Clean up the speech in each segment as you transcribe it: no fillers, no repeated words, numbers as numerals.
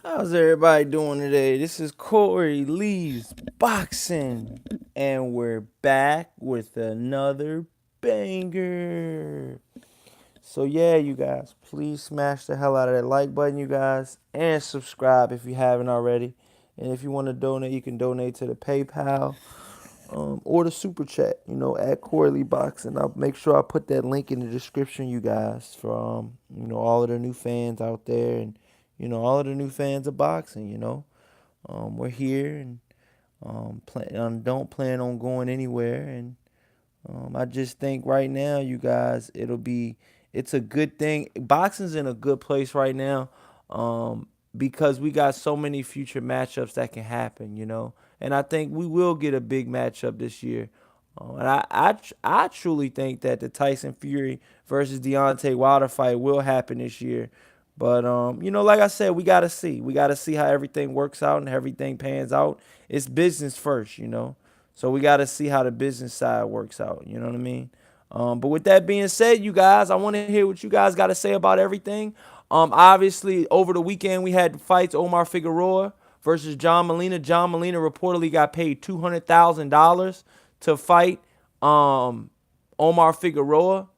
How's everybody doing today? This is Corey Lee's Boxing, and we're back with another banger. So, yeah, you guys, please smash the hell out of that like button, you guys, and subscribe if you haven't already. And if you want to donate, you can donate to the PayPal or the Super Chat, at Corey Lee Boxing. I'll make sure I put that link in the description, you guys, for, all of the new fans out there and all of the new fans of boxing. We're here and don't plan on going anywhere. And I just think right now, you guys, it's a good thing. Boxing's in a good place right now, because we got so many future matchups that can happen. And I think we will get a big matchup this year. And I truly think that the Tyson Fury versus Deontay Wilder fight will happen this year. But like I said, we gotta see. We gotta see how everything works out and everything pans out. It's business first. So we gotta see how the business side works out. You know what I mean? But with that being said, you guys, I want to hear what you guys got to say about everything. Obviously, over the weekend we had the fights: Omar Figueroa versus John Molina. John Molina reportedly got paid $200,000 to fight Omar Figueroa.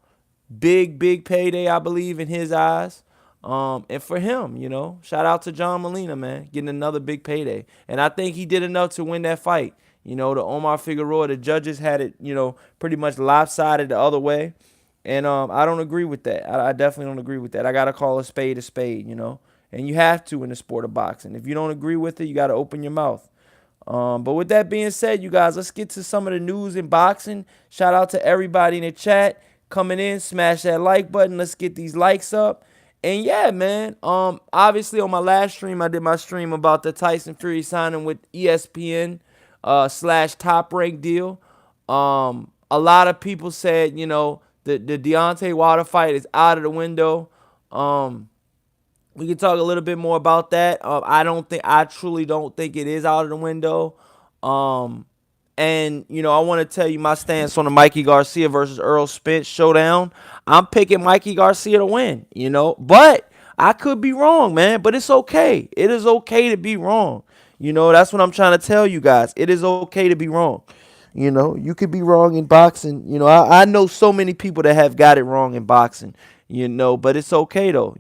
Big payday, I believe, in his eyes. And for him, shout out to John Molina, man, getting another big payday. And I think he did enough to win that fight. The Omar Figueroa, the judges had it, pretty much lopsided the other way. And I don't agree with that. I definitely don't agree with that. I got to call a spade. And you have to in the sport of boxing. If you don't agree with it, you got to open your mouth. But with that being said, you guys, let's get to some of the news in boxing. Shout out to everybody in the chat coming in. Smash that like button. Let's get these likes up. And yeah, man. Obviously on my last stream, I did my stream about the Tyson Fury signing with ESPN slash Top Rank deal. A lot of people said, the Deontay Wilder fight is out of the window. We can talk a little bit more about that. I truly don't think it is out of the window. And I want to tell you my stance on the Mikey Garcia versus Earl Spence showdown. I'm picking Mikey Garcia to win, but I could be wrong, man. But it's okay. It is okay to be wrong. That's what I'm trying to tell you guys. It is okay to be wrong. You could be wrong in boxing. I know so many people that have got it wrong in boxing. But it's okay though.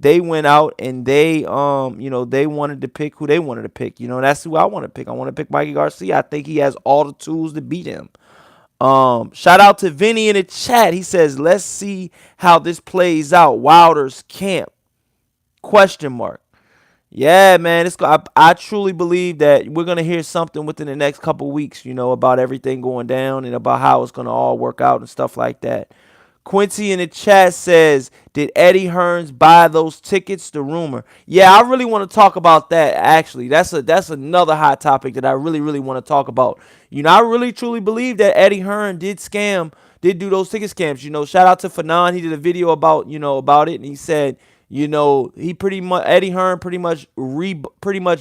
They went out and they wanted to pick who they wanted to pick. That's who I want to pick. I want to pick Mikey Garcia. I think he has all the tools to beat him. Shout out to Vinny in the chat. He says, "Let's see how this plays out. Wilder's camp?" Question mark. Yeah, man. I truly believe that we're gonna hear something within the next couple weeks. About everything going down and about how it's gonna all work out and stuff like that. Quincy in the chat says, "Did Eddie Hearns buy those tickets?" The rumor. Yeah, I really want to talk about that. Actually, that's another hot topic that I really want to talk about. I really truly believe that Eddie Hearn did do those ticket scams. Shout out to Fanon. He did a video about it, and he said, he pretty much Eddie Hearn pretty much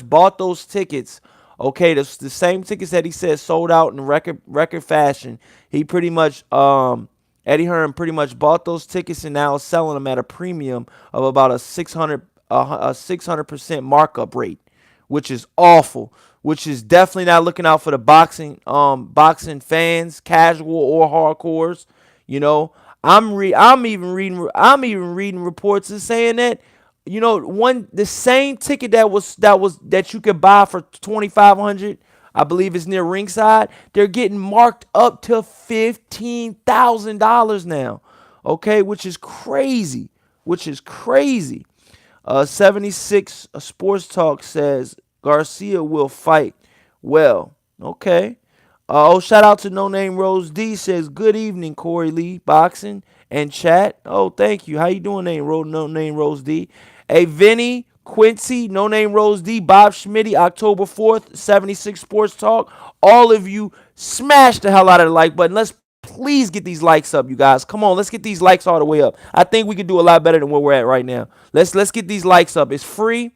bought those tickets. Okay, the same tickets that he said sold out in record fashion. He pretty much Eddie Hearn pretty much bought those tickets and now is selling them at a premium of about a 600% markup rate, which is awful. Which is definitely not looking out for the boxing fans, casual or hardcores. I'm even reading reports and saying that the same ticket that you could buy for 2,500. I believe it's near ringside. They're getting marked up to $15,000 now. Okay, which is crazy. 76 Sports Talk says Garcia will fight well. Okay. Shout out to No Name Rose D says, "Good evening, Corey Lee Boxing and chat." Oh, thank you. How you doing, No Name Rose D? Hey, Vinny, Quincy, No Name Rose D, Bob Schmitty, October 4th, 76 Sports Talk. All of you, smash the hell out of the like button. Let's please get these likes up, you guys. Come on, let's get these likes all the way up. I think we can do a lot better than where we're at right now. Let's get these likes up. It's free.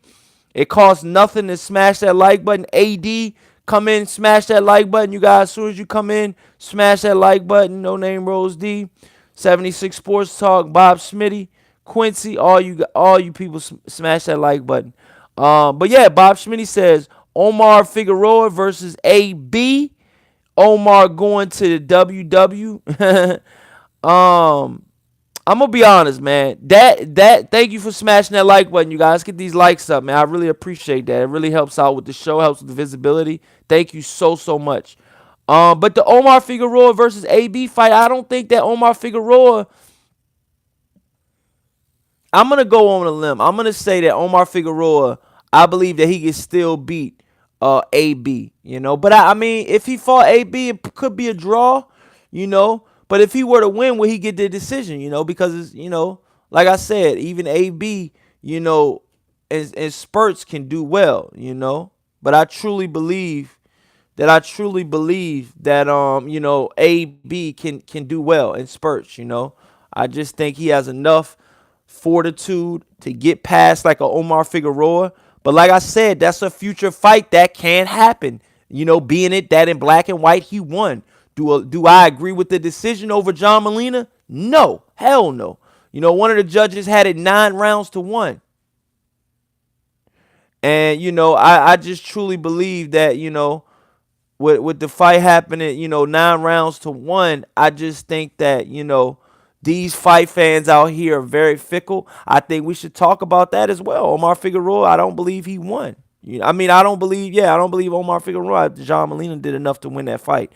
It costs nothing to smash that like button. AD, come in, smash that like button, you guys. As soon as you come in, smash that like button. No Name Rose D, 76 Sports Talk, Bob Smitty, Quincy, all you people, smash that like button. But yeah, Bob Schmitty says Omar Figueroa versus AB. Omar going to the WW. I'm gonna be honest, man. That thank you for smashing that like button, you guys. Get these likes up, man. I really appreciate that. It really helps out with the show, helps with the visibility. Thank you so much. But the Omar Figueroa versus AB fight, I don't think that Omar Figueroa. I'm gonna go on a limb. I'm gonna say that Omar Figueroa, I believe that he can still beat AB. But I mean, if he fought AB, it could be a draw. You know, but if he were to win, would he get the decision? Because it's, like I said, even AB, in spurts can do well. But I truly believe that AB can do well in spurts. I just think he has enough fortitude to get past like a Omar Figueroa. But like I said, that's a future fight that can happen. Being it that in black and white he won. Do I agree with the decision over John Molina? No, hell no. One of the judges had it 9 rounds to 1. And I just truly believe that with the fight happening, 9 rounds to 1, I just think that these fight fans out here are very fickle. I think we should talk about that as well. Omar Figueroa, I don't believe he won. I don't believe Omar Figueroa, John Molina did enough to win that fight.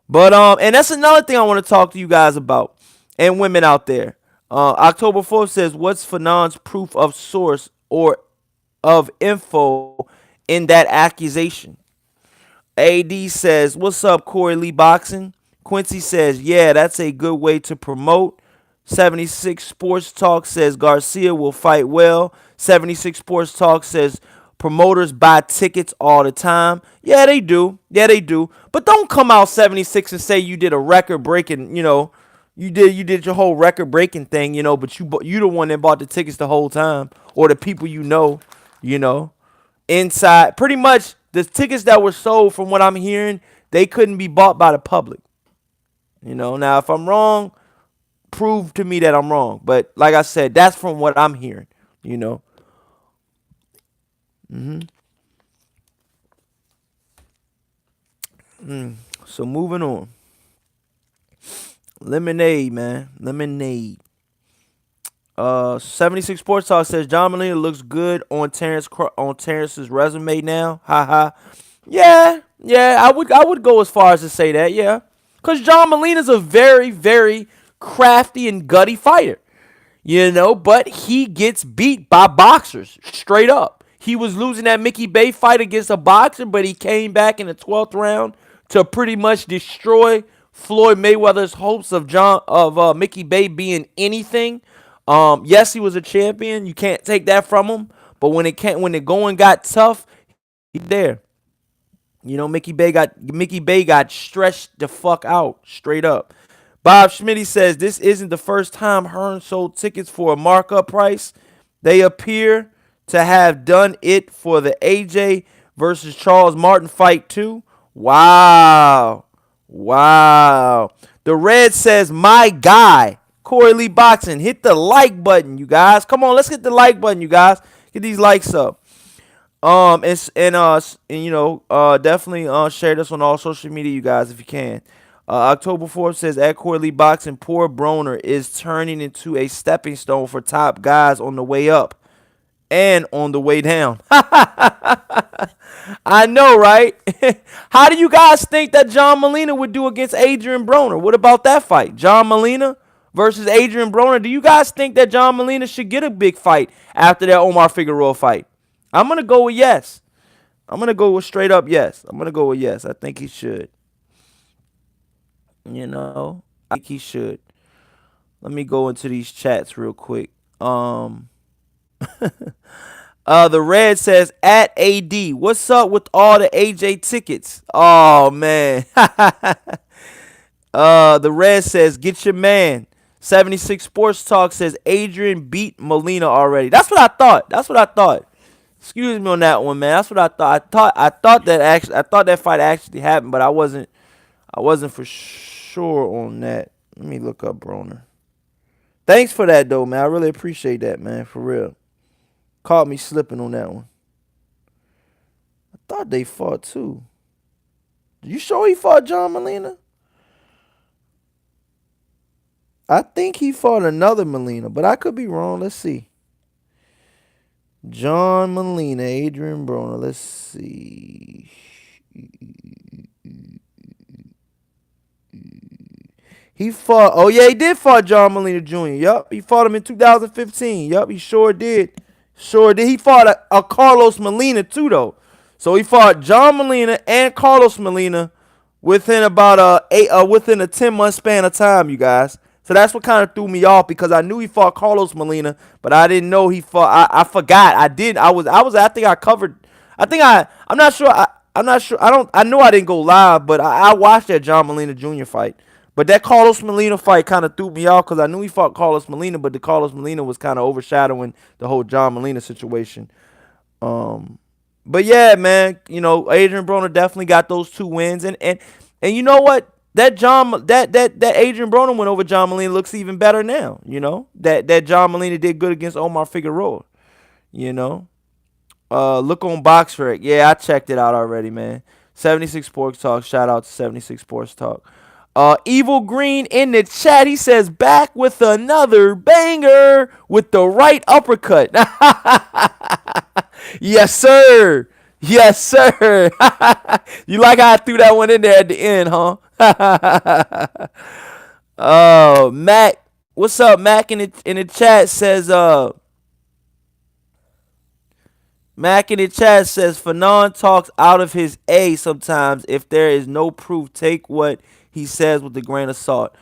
But and that's another thing I want to talk to you guys about, and women out there. October 4th says, what's Fanon's proof of source or of info in that accusation? AD says, what's up, Corey Lee Boxing? Quincy says, yeah, that's a good way to promote. 76 Sports Talk says Garcia will fight well. 76 Sports Talk says promoters buy tickets all the time. Yeah, they do. But don't come out 76 and say you did a record breaking, you did your whole record breaking thing, but you the one that bought the tickets the whole time, or the people you know. Inside, pretty much the tickets that were sold, from what I'm hearing, they couldn't be bought by the public. Now if I'm wrong, prove to me that I'm wrong. But like I said, that's from what I'm hearing. hmm So moving on. Lemonade, man. Lemonade. 76 Sports Talk says John Molina looks good on Terrence's resume now. Haha. Yeah. I would go as far as to say that. Yeah, because John Molina's a very, very crafty and gutty fighter. But he gets beat by boxers straight up. He was losing that Mickey Bay fight against a boxer, but he came back in the 12th round to pretty much destroy Floyd Mayweather's hopes of Mickey Bay being anything. Yes, he was a champion. You can't take that from him. But when the going got tough, he's there. Mickey Bay got stretched the fuck out straight up. Bob Schmitty says this isn't the first time Hearn sold tickets for a markup price. They appear to have done it for the AJ versus Charles Martin fight too. Wow. The Red says, my guy, Corey Lee Boxing. Hit the like button, you guys. Come on, let's hit the like button, you guys. Get these likes up. Definitely share this on all social media, you guys, if you can. October 4th says, at Corey Lee Boxing, poor Broner is turning into a stepping stone for top guys on the way up and on the way down. I know, right? How do you guys think that John Molina would do against Adrian Broner? What about that fight? John Molina versus Adrian Broner. Do you guys think that John Molina should get a big fight after that Omar Figueroa fight? I'm going to go with yes. I'm going to go with straight up yes. I think he should. I think he should. Let me go into these chats real quick. The Red says, at AD, what's up with all the AJ tickets? Oh, man. The Red says, get your man. 76 Sports Talk says, Adrian beat Molina already. That's what I thought. Excuse me on that one, man. That's what I thought. I thought that fight actually happened, but I wasn't for sure on that. Let me look up Broner. Thanks for that though, man. I really appreciate that, man. For real. Caught me slipping on that one. thought they fought too. You sure he fought John Molina? I think he fought another Molina, but I could be wrong. Let's see. John Molina, Adrian Broner. Let's see. He fought. Oh yeah, he did fight John Molina Jr. Yup, he fought him in 2015. Yup, he sure did. Sure did. He fought a Carlos Molina too, though. So he fought John Molina and Carlos Molina within about within a 10-month span of time, you guys. So that's what kind of threw me off because I knew he fought Carlos Molina, but I didn't know he fought. I forgot. I did. I think I covered. I'm not sure. I'm not sure. I know I didn't go live, but I watched that John Molina Jr. fight. But that Carlos Molina fight kind of threw me off because I knew he fought Carlos Molina, but the Carlos Molina was kind of overshadowing the whole John Molina situation. But yeah, man, Adrian Broner definitely got those 2 wins, and you know what? That Adrian Broner win over John Molina looks even better now. That John Molina did good against Omar Figueroa. Look on BoxRec. Yeah, I checked it out already, man. 76 Sports Talk. Shout out to 76 Sports Talk. Evil Green in the chat. He says back with another banger with the right uppercut. Yes, sir. Yes, sir. You like how I threw that one in there at the end, huh? Oh, Mac. What's up, Mac in the chat says Mac in the chat says Fanon talks out of his A sometimes. If there is no proof, take what he says with a grain of salt.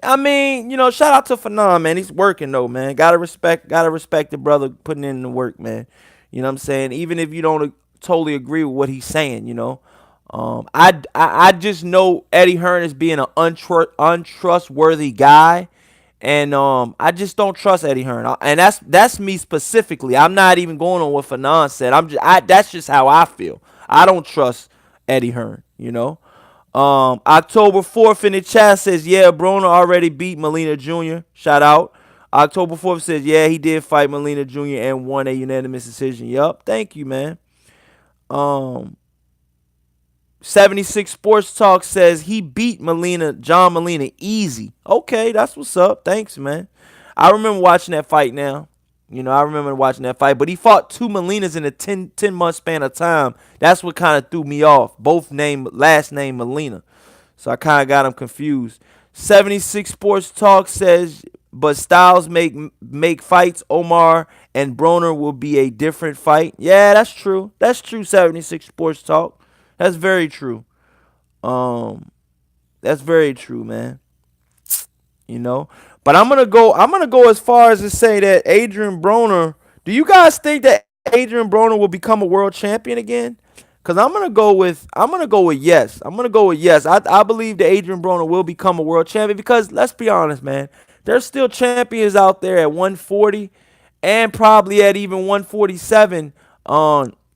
I mean, shout out to Fanon, man. He's working though, man. Gotta respect the brother putting in the work, man. You know what I'm saying? Even if you don't totally agree with what he's saying, I just know Eddie Hearn as being an untrustworthy guy. And I just don't trust Eddie Hearn, and that's me specifically. I'm not even going on what Fanon said. That's just how I feel. I don't trust Eddie Hearn. October 4th in the chat says, yeah, Broner already beat Molina Jr. Shout out. October 4th says, yeah, he did fight Molina Jr. and won a unanimous decision. Yup, thank you, man. 76 Sports Talk says he beat John Molina easy. Okay, that's what's up. Thanks, man. I remember watching that fight now. I remember watching that fight. But he fought 2 Molinas in a 10-month span of time. That's what kind of threw me off. Both last name Molina. So I kind of got him confused. 76 Sports Talk says, but styles make fights. Omar and Broner will be a different fight. Yeah, that's true. That's true, 76 Sports Talk. That's very true. That's very true, man. But I'm gonna go as far as to say that Adrian Broner. Do you guys think that Adrian Broner will become a world champion again? Cause I'm gonna go with yes. I'm gonna go with yes. I believe that Adrian Broner will become a world champion because let's be honest, man. There's still champions out there at 140 and probably at even 147.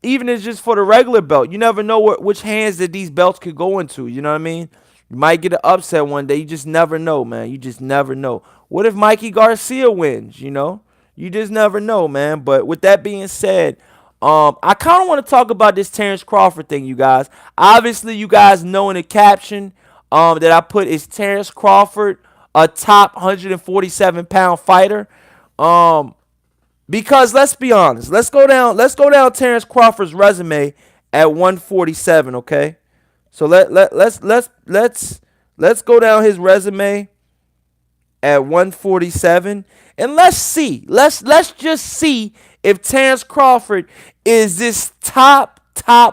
Even if it's just for the regular belt, you never know which hands that these belts could go into. You know what I mean? You might get an upset one day. You just never know, man. You just never know. What if Mikey Garcia wins? You just never know, man. But with that being said, I kind of want to talk about this Terrence Crawford thing, you guys. Obviously, you guys know in the caption that I put is Terrence Crawford a top 147-pound fighter. Because let's be honest, let's go down Terrence Crawford's resume at 147, okay? So let's go down his resume at 147 and let's see. Let's just see if Terrence Crawford is this top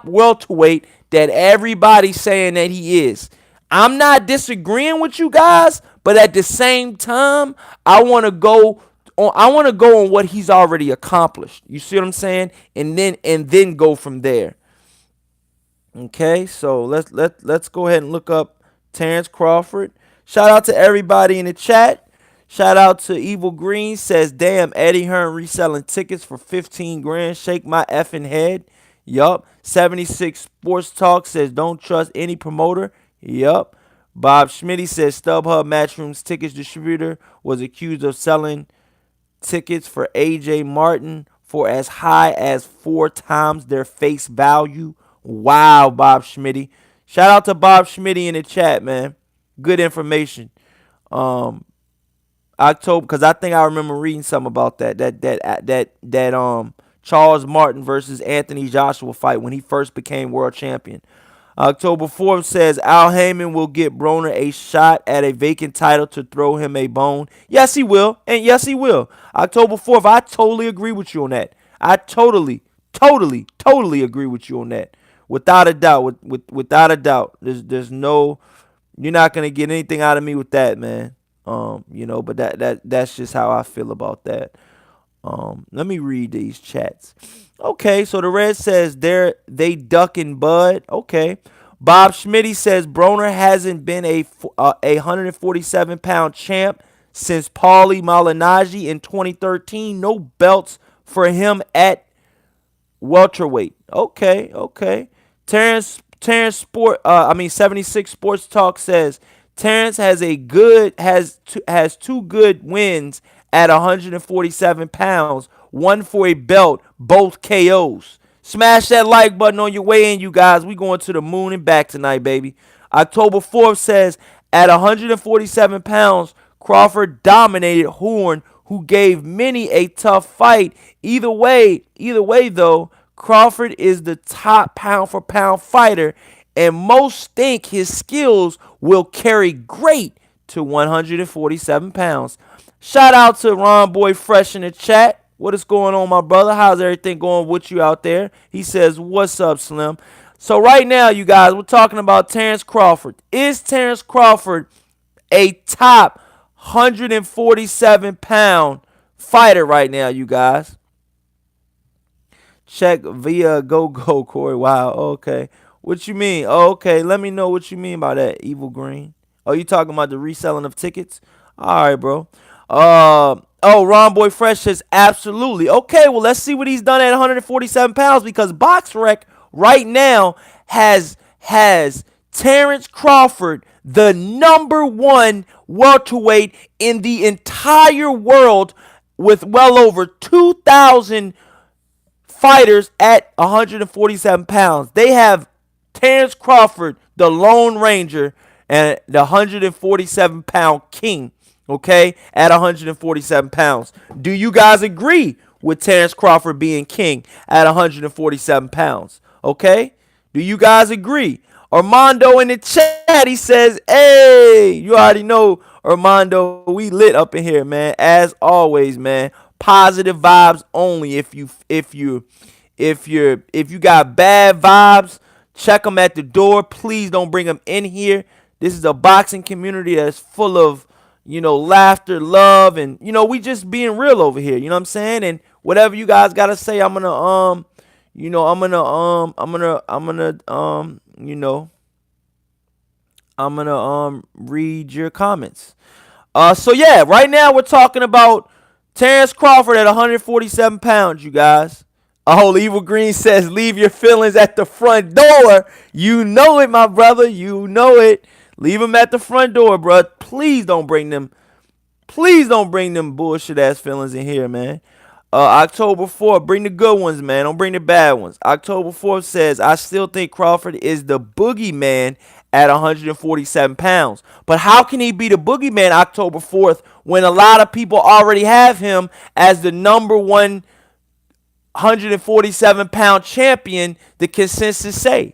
welterweight that everybody's saying that he is. I'm not disagreeing with you guys, but at the same time, I want to go on what he's already accomplished. You see what I'm saying? And then go from there. Okay, so let's go ahead and look up Terrence Crawford. Shout out to everybody in the chat. Shout out to Evil Green says, damn, Eddie Hearn reselling tickets for 15 grand. Shake my effing head. Yup. 76 Sports Talk says, don't trust any promoter. Yup. Bob Schmitty says, StubHub Matchroom's tickets distributor was accused of selling tickets for AJ Martin for as high as 4 times their face value. Wow, Bob Schmitty. Shout out to Bob Schmitty in the chat, man. Good information. Um, October, because I think I remember reading something about that Charles Martin versus Anthony Joshua fight when he first became world champion. October 4th says Al Heyman will get Broner a shot at a vacant title to throw him a bone. Yes, he will. And yes, he will. October 4th, I totally agree with you on that. I totally agree with you on that. Without a doubt. Without a doubt. There's no, you're not gonna get anything out of me with that, man. But that's just how I feel about that. Let me read these chats. Okay, so the red says they ducking Bud. Okay. Bob Schmitty says Broner hasn't been a 147-pound champ since Paulie Malignaggi in 2013. No belts for him at welterweight. Okay. Terrence 76 Sports Talk says Terrence has two good wins at 147 pounds, one for a belt, both KOs. Smash that like button on your way in, you guys. We going to the moon and back tonight, baby. October 4th says at 147 pounds, Crawford dominated Horn, who gave many a tough fight. Either way though, Crawford is the top pound for pound fighter, and most think his skills will carry great to 147 pounds. Shout out to Ron Boy Fresh in the chat. What is going on, my brother? How's everything going with you out there? He says, what's up, Slim? So right now, you guys, we're talking about Terrence Crawford. Is Terrence Crawford a top 147-pound fighter right now, you guys? Check via go, Corey. Wow, okay. What you mean? Oh, okay, let me know what you mean by that, Evil Green. Oh, you talking about the reselling of tickets? All right, bro. Ron Boy Fresh says absolutely. Okay, well, let's see what he's done at 147 pounds, because BoxRec right now has Terrence Crawford the number one welterweight in the entire world with well over 2,000 fighters at 147 pounds. They have Terrence Crawford, the Lone Ranger, and the 147-pound king, okay, at 147 pounds. Do you guys agree with Terrence Crawford being king at 147 pounds? Okay? Do you guys agree? Armando in the chat, he says, hey, you already know, Armando, we lit up in here, man. As always, man. Positive vibes only. If you got bad vibes, check them at the door. Please don't bring them in here. This is a boxing community that's full of, laughter, love, and we just being real over here. You know what I'm saying? And whatever you guys gotta say, I'm gonna read your comments. So yeah, right now we're talking about Terrence Crawford at 147 pounds, you guys. Oh, Evil Green says, leave your feelings at the front door. You know it, my brother. You know it. Leave them at the front door, bro. Please don't bring them bullshit ass feelings in here, man. October 4th, bring the good ones, man. Don't bring the bad ones. October 4th says, I still think Crawford is the boogeyman at 147 pounds. But how can he be the boogeyman October 4th when a lot of people already have him as the number one 147-pound champion, the consensus say,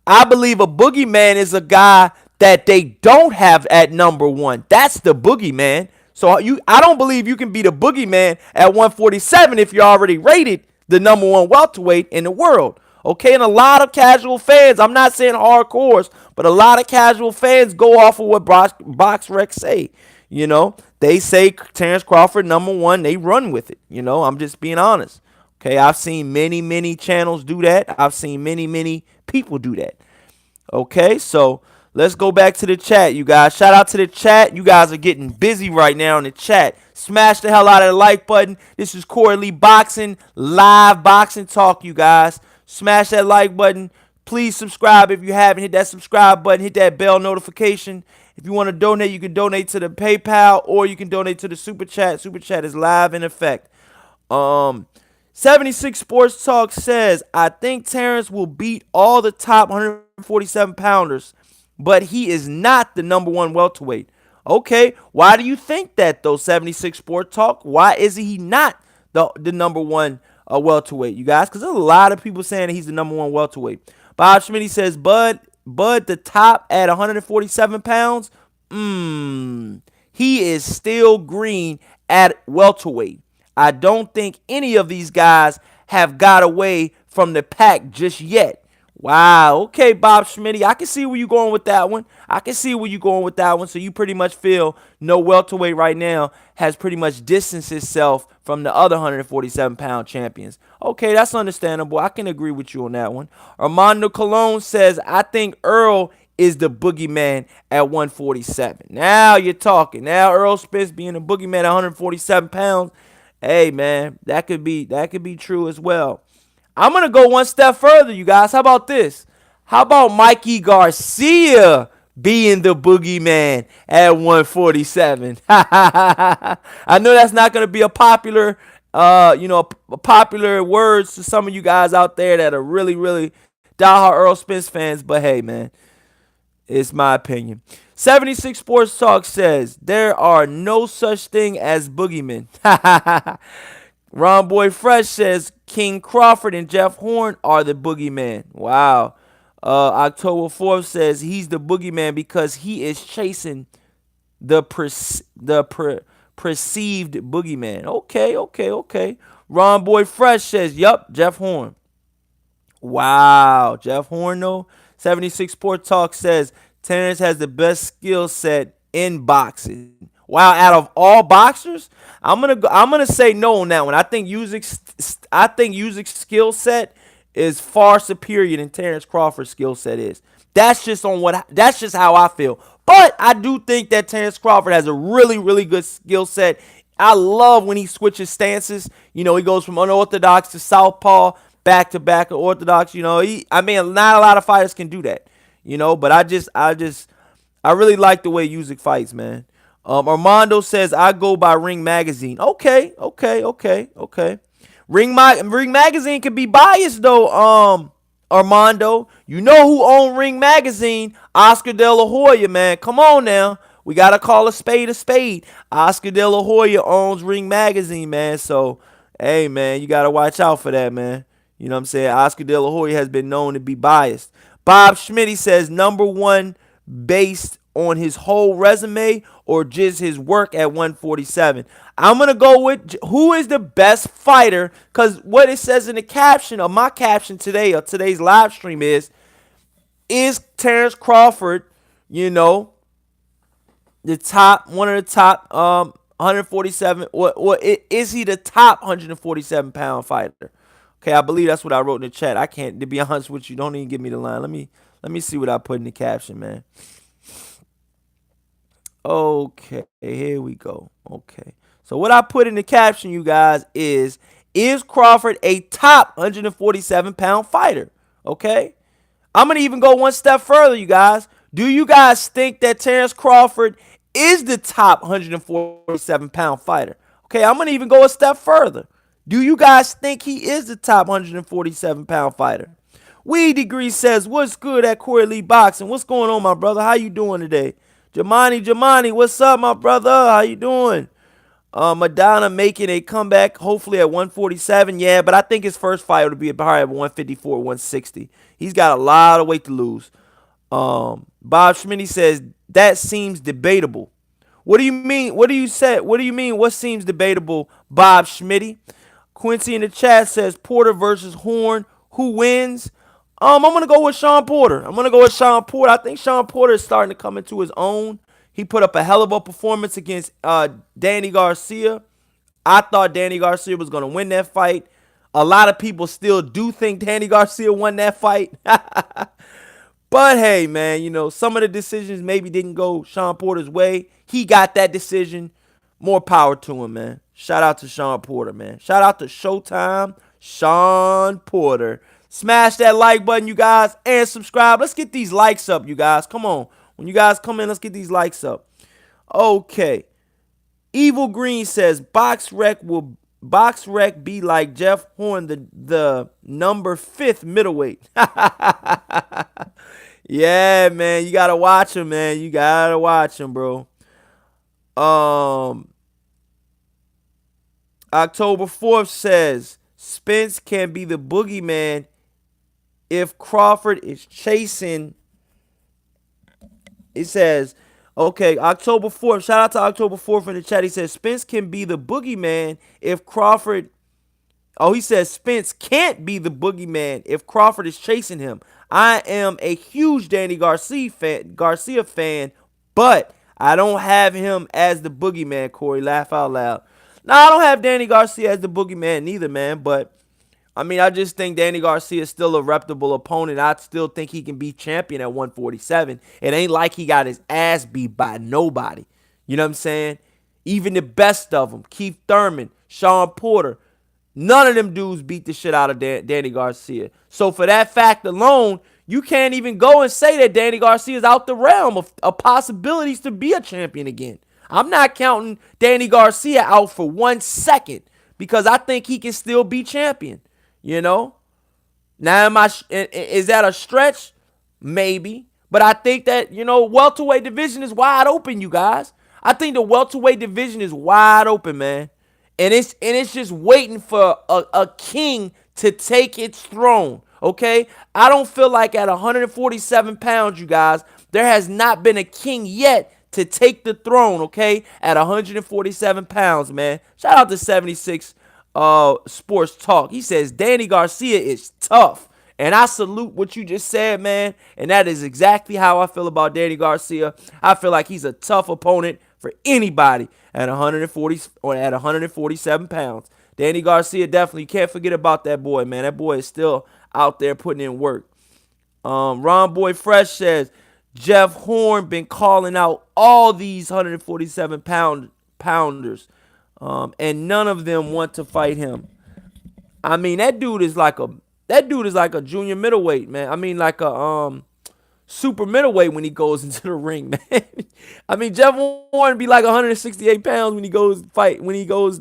I believe a boogeyman is a guy that they don't have at number one. That's the boogeyman. So I don't believe you can be the boogeyman at 147 if you're already rated the number one welterweight in the world. Okay, and a lot of casual fans, I'm not saying hardcores, but a lot of casual fans go off of what BoxRec say. They say Terrence Crawford number one, they run with it. I'm just being honest. Okay, I've seen many channels do that. I've seen many people do that. Okay, so let's go back to the chat, you guys. Shout out to the chat. You guys are getting busy right now in the chat. Smash the hell out of the like button. This is Corey Lee Boxing, live boxing talk, you guys. Smash that like button. Please subscribe if you haven't. Hit that subscribe button. Hit that bell notification. If you want to donate, you can donate to the PayPal or you can donate to the Super Chat. Super Chat is live in effect. 76 Sports Talk says, I think Terrence will beat all the top 147 pounders, but he is not the number one welterweight. Okay, why do you think that though, 76 Sports Talk? Why is he not the number one welterweight, you guys? Because there's a lot of people saying that he's the number one welterweight. Bob Schmidt says, Bud, the top at 147 pounds, he is still green at welterweight. I don't think any of these guys have got away from the pack just yet. Wow. Okay, Bob Schmitty. I can see where you're going with that one. I can see where you're going with that one. So you pretty much feel no welterweight right now has pretty much distanced itself from the other 147-pound champions. Okay, that's understandable. I can agree with you on that one. Armando Colon says, I think Earl is the boogeyman at 147. Now you're talking. Now Earl Spence being a boogeyman at 147 pounds. Hey, man, that could be true as well. I'm going to go one step further, you guys. How about this? How about Mikey Garcia being the boogeyman at 147? I know that's not going to be a popular, popular words to some of you guys out there that are really, really diehard Earl Spence fans. But hey, man, it's my opinion. 76 Sports Talk says there are no such thing as boogeymen. Ron Boy Fresh says King Crawford and Jeff Horn are the boogeyman. Wow. October 4th says he's the boogeyman because he is chasing the perceived boogeyman. Okay. Ron Boy Fresh says, yup, Jeff Horn. Wow. Jeff Horn, though. 76 Sport Talk says Terrence has the best skill set in boxing. Wow, out of all boxers, I'm gonna say no on that one. I think Usyk's skill set is far superior than Terrence Crawford's skill set is. That's just how I feel. But I do think that Terrence Crawford has a really, really good skill set. I love when he switches stances. You know, he goes from unorthodox to southpaw, back to back orthodox. You know, not a lot of fighters can do that. You know, but I really like the way Usyk fights, man. Armando says I go by Ring Magazine. Okay. Ring Magazine can be biased though. Armando, you know who owned Ring Magazine? Oscar De La Hoya, man. Come on now. We gotta call a spade a spade. Oscar De La Hoya owns Ring Magazine, man. So, hey, man, you gotta watch out for that, man. You know what I'm saying? Oscar De La Hoya has been known to be biased. Bob Schmitty says number one based on his whole resume or just his work at 147. I'm going to go with who is the best fighter, because what it says in the caption of my caption today or today's live stream is Terrence Crawford, you know, one of the top 147, or is he the top 147 pound fighter? Okay, I believe that's what I wrote in the chat. I can't, to be honest with you, don't even give me the line. Let me see what I put in the caption, man. Okay, here we go. Okay, so what I put in the caption, you guys, is Crawford a top 147-pound fighter? Okay, I'm going to even go one step further, you guys. Do you guys think that Terrence Crawford is the top 147-pound fighter? Okay, I'm going to even go a step further. Do you guys think he is the top 147-pound fighter? Weed Degree says, what's good at Corey Lee Boxing? What's going on, my brother? How you doing today? Jamani, what's up, my brother? How you doing? Madonna making a comeback, hopefully at 147. Yeah, but I think his first fight would be probably at 154, 160. He's got a lot of weight to lose. Bob Schmitty says, that seems debatable. What do you mean? What do you mean? What seems debatable, Bob Schmitty? Quincy in the chat says, Porter versus Horn. Who wins? I'm going to go with Sean Porter. I think Sean Porter is starting to come into his own. He put up a hell of a performance against Danny Garcia. I thought Danny Garcia was going to win that fight. A lot of people still do think Danny Garcia won that fight. But hey, man, you know, some of the decisions maybe didn't go Sean Porter's way. He got that decision. More power to him, man. Shout out to Sean Porter, man. Shout out to Showtime Sean Porter. Smash that like button, you guys, and subscribe. Let's get these likes up, you guys. Come on. When you guys come in, let's get these likes up. Okay. Evil Green says, Box Rec will Box Rec be like Jeff Horn, the number 5th middleweight. Yeah, man, you gotta watch him, man. You gotta watch him, bro. Um, October 4th says Spence can be the boogeyman if Crawford is chasing. It says, okay, October 4th. Shout out to October 4th in the chat. He says Spence can be the boogeyman if Crawford. Oh, he says Spence can't be the boogeyman if Crawford is chasing him. I am a huge Danny Garcia fan, but I don't have him as the boogeyman, Corey. Laugh out loud. No, I don't have Danny Garcia as the boogeyman neither, man. But I mean, I just think Danny Garcia is still a reputable opponent. I still think he can be champion at 147. It ain't like he got his ass beat by nobody. You know what I'm saying? Even the best of them, Keith Thurman, Sean Porter, none of them dudes beat the shit out of Danny Garcia. So for that fact alone, you can't even go and say that Danny Garcia is out the realm of possibilities to be a champion again. I'm not counting Danny Garcia out for 1 second because I think he can still be champion. You know? Now, is that a stretch? Maybe. But I think that, welterweight division is wide open, you guys. I think the welterweight division is wide open, man. And it's just waiting for a king to take its throne. Okay? I don't feel like at 147 pounds, you guys, there has not been a king yet to take the throne, okay? At 147 pounds, man. Shout out to 76 Sports Talk. He says Danny Garcia is tough. And I salute what you just said, man. And that is exactly how I feel about Danny Garcia. I feel like he's a tough opponent for anybody at 140 or at 147 pounds. Danny Garcia, definitely, you can't forget about that boy, man. That boy is still out there putting in work. Ron Boy Fresh says Jeff Horn been calling out all these 147 pounders, and none of them want to fight him. I mean, that dude is like a junior middleweight, man. I mean, like a super middleweight when he goes into the ring, man. I mean, Jeff Horn be like 168 pounds when he goes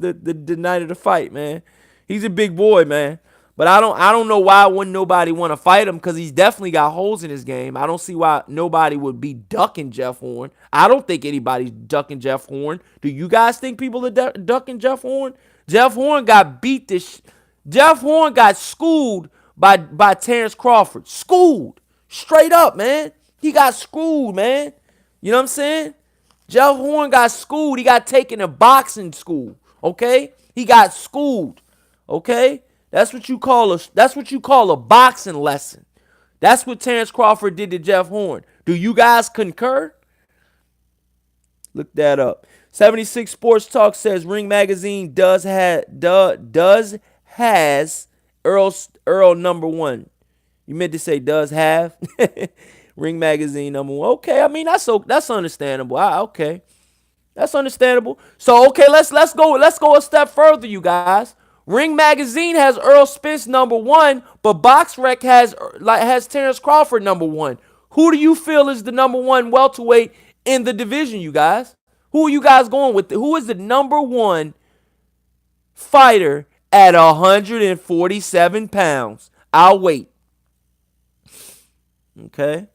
the night of the fight, man. He's a big boy, man. But I don't know why wouldn't nobody want to fight him, because he's definitely got holes in his game. I don't see why nobody would be ducking Jeff Horn. I don't think anybody's ducking Jeff Horn. Do you guys think people are ducking Jeff Horn? Jeff Horn got Jeff Horn got schooled by Terrence Crawford. Schooled. Straight up, man. He got schooled, man. You know what I'm saying? Jeff Horn got schooled. He got taken to boxing school. Okay? He got schooled. Okay? That's what you call a boxing lesson. That's what Terrence Crawford did to Jeff Horn. Do you guys concur? Look that up. 76 Sports Talk says Ring Magazine has Earl number 1. You meant to say does have Ring Magazine number 1. Okay, I mean that's understandable. Okay, that's understandable. So okay, let's go a step further, you guys. Ring Magazine has Earl Spence number 1, but BoxRec has Terrence Crawford number 1. Who do you feel is the number 1 welterweight in the division, you guys? Who are you guys going with? Who is the number 1 fighter at 147 pounds? I'll wait. Okay.